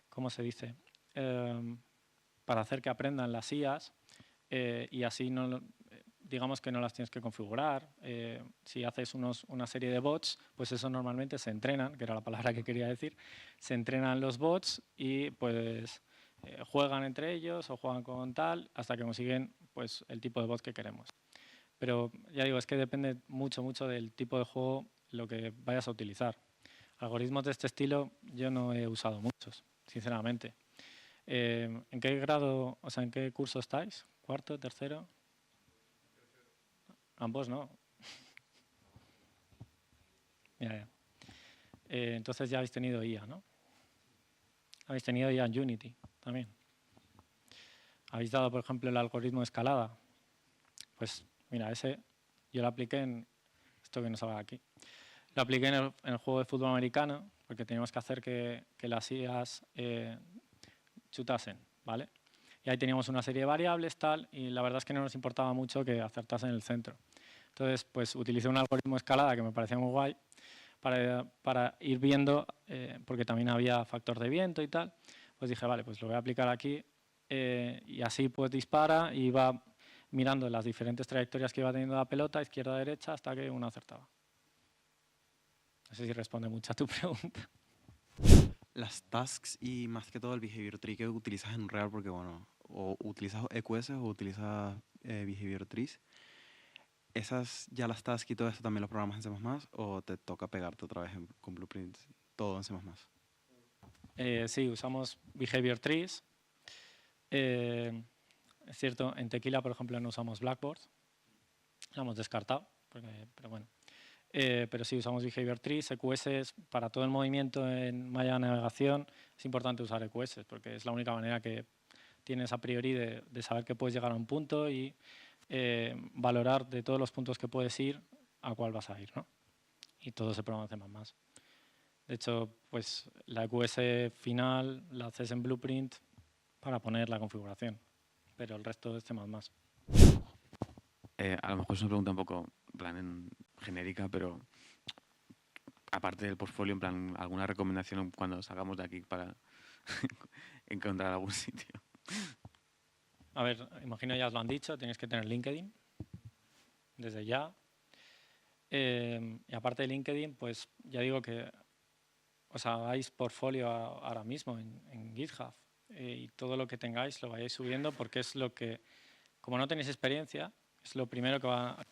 S2: ¿cómo se dice? Para hacer que aprendan las IAs y así no, digamos que no las tienes que configurar. Si haces una serie de bots, pues eso normalmente se entrenan, que era la palabra que quería decir, se entrenan los bots y pues juegan entre ellos o juegan con tal hasta que consiguen pues el tipo de bot que queremos. Pero ya digo, es que depende mucho del tipo de juego lo que vayas a utilizar. Algoritmos de este estilo yo no he usado muchos, sinceramente. ¿En qué grado, o sea, en qué curso estáis? ¿Cuarto, tercero? Ambos no. Ya. Entonces ya habéis tenido IA, ¿no? Habéis tenido IA en Unity también. Habéis dado, por ejemplo, el algoritmo de escalada. Pues mira, ese yo lo apliqué en esto que nos salga aquí. Lo apliqué en el juego de fútbol americano porque teníamos que hacer que las IAs chutasen, ¿vale? Y ahí teníamos una serie de variables, tal, y la verdad es que no nos importaba mucho que acertasen en el centro. Entonces, pues utilicé un algoritmo de escalada que me parecía muy guay para ir viendo, porque también había factor de viento y tal, pues dije, vale, pues lo voy a aplicar aquí y así pues dispara y va mirando las diferentes trayectorias que iba teniendo la pelota, izquierda a derecha, hasta que uno acertaba. No sé si responde mucho a tu pregunta.
S6: Las tasks y más que todo el behavior tree que utilizas en Unreal, porque bueno, o utilizas EQS o utilizas behavior trees. ¿Esas ya las tasks y todo esto también lo programas en C++ o te toca pegarte otra vez con Blueprints todo en C++?
S2: Sí, usamos behavior trees. Es cierto, en Tequila, por ejemplo, no usamos Blackboard. Lo hemos descartado, pero bueno. pero sí, usamos Behavior Trees, EQS, para todo el movimiento en malla de navegación es importante usar EQS, porque es la única manera que tienes a priori de saber que puedes llegar a un punto y valorar de todos los puntos que puedes ir a cuál vas a ir, ¿no? Y todo se programa en C++. De hecho, pues la EQS final la haces en Blueprint para poner la configuración, pero el resto es C++.
S4: A lo mejor es una pregunta un poco en plan genérica, pero aparte del portfolio, en plan, ¿alguna recomendación cuando salgamos de aquí para encontrar algún sitio?
S2: A ver, imagino ya os lo han dicho, tenéis que tener LinkedIn desde ya. Y aparte de LinkedIn, pues ya digo que os hagáis portfolio ahora mismo en GitHub y todo lo que tengáis lo vayáis subiendo porque es lo que, como no tenéis experiencia, es lo primero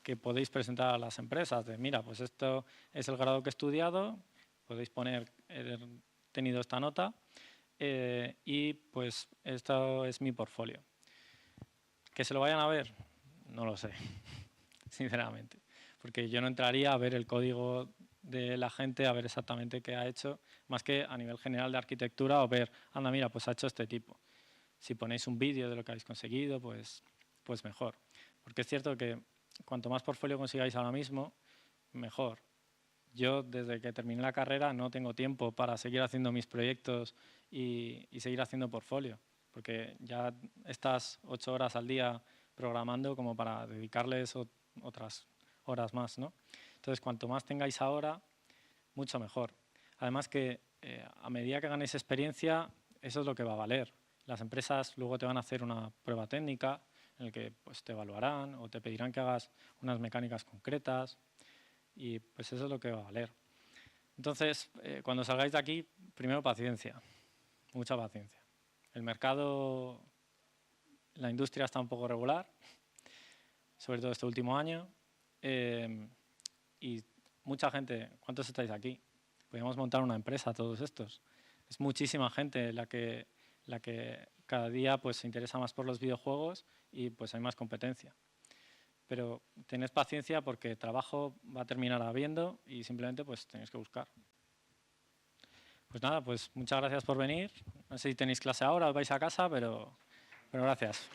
S2: que podéis presentar a las empresas. De, mira, pues esto es el grado que he estudiado, podéis poner, he tenido esta nota y pues esto es mi portfolio. ¿Que se lo vayan a ver? No lo sé, sinceramente. Porque yo no entraría a ver el código de la gente, a ver exactamente qué ha hecho, más que a nivel general de arquitectura o ver, anda, mira, pues ha hecho este tipo. Si ponéis un vídeo de lo que habéis conseguido, pues mejor. Porque es cierto que cuanto más portfolio consigáis ahora mismo, mejor. Yo, desde que terminé la carrera, no tengo tiempo para seguir haciendo mis proyectos y seguir haciendo portfolio, porque ya estás 8 horas al día programando como para dedicarles otras horas más, ¿no? Entonces, cuanto más tengáis ahora, mucho mejor. Además que a medida que ganéis experiencia, eso es lo que va a valer. Las empresas luego te van a hacer una prueba técnica en la que pues, te evaluarán o te pedirán que hagas unas mecánicas concretas y pues eso es lo que va a valer. Entonces, cuando salgáis de aquí, primero paciencia, mucha paciencia. El mercado, la industria está un poco regular, sobre todo este último año, y mucha gente, ¿cuántos estáis aquí? Podríamos montar una empresa todos estos. Es muchísima gente la que cada día pues, se interesa más por los videojuegos y pues hay más competencia. Pero tened paciencia porque trabajo va a terminar habiendo y simplemente pues tenéis que buscar. Pues nada, pues muchas gracias por venir. No sé si tenéis clase ahora o vais a casa, pero gracias.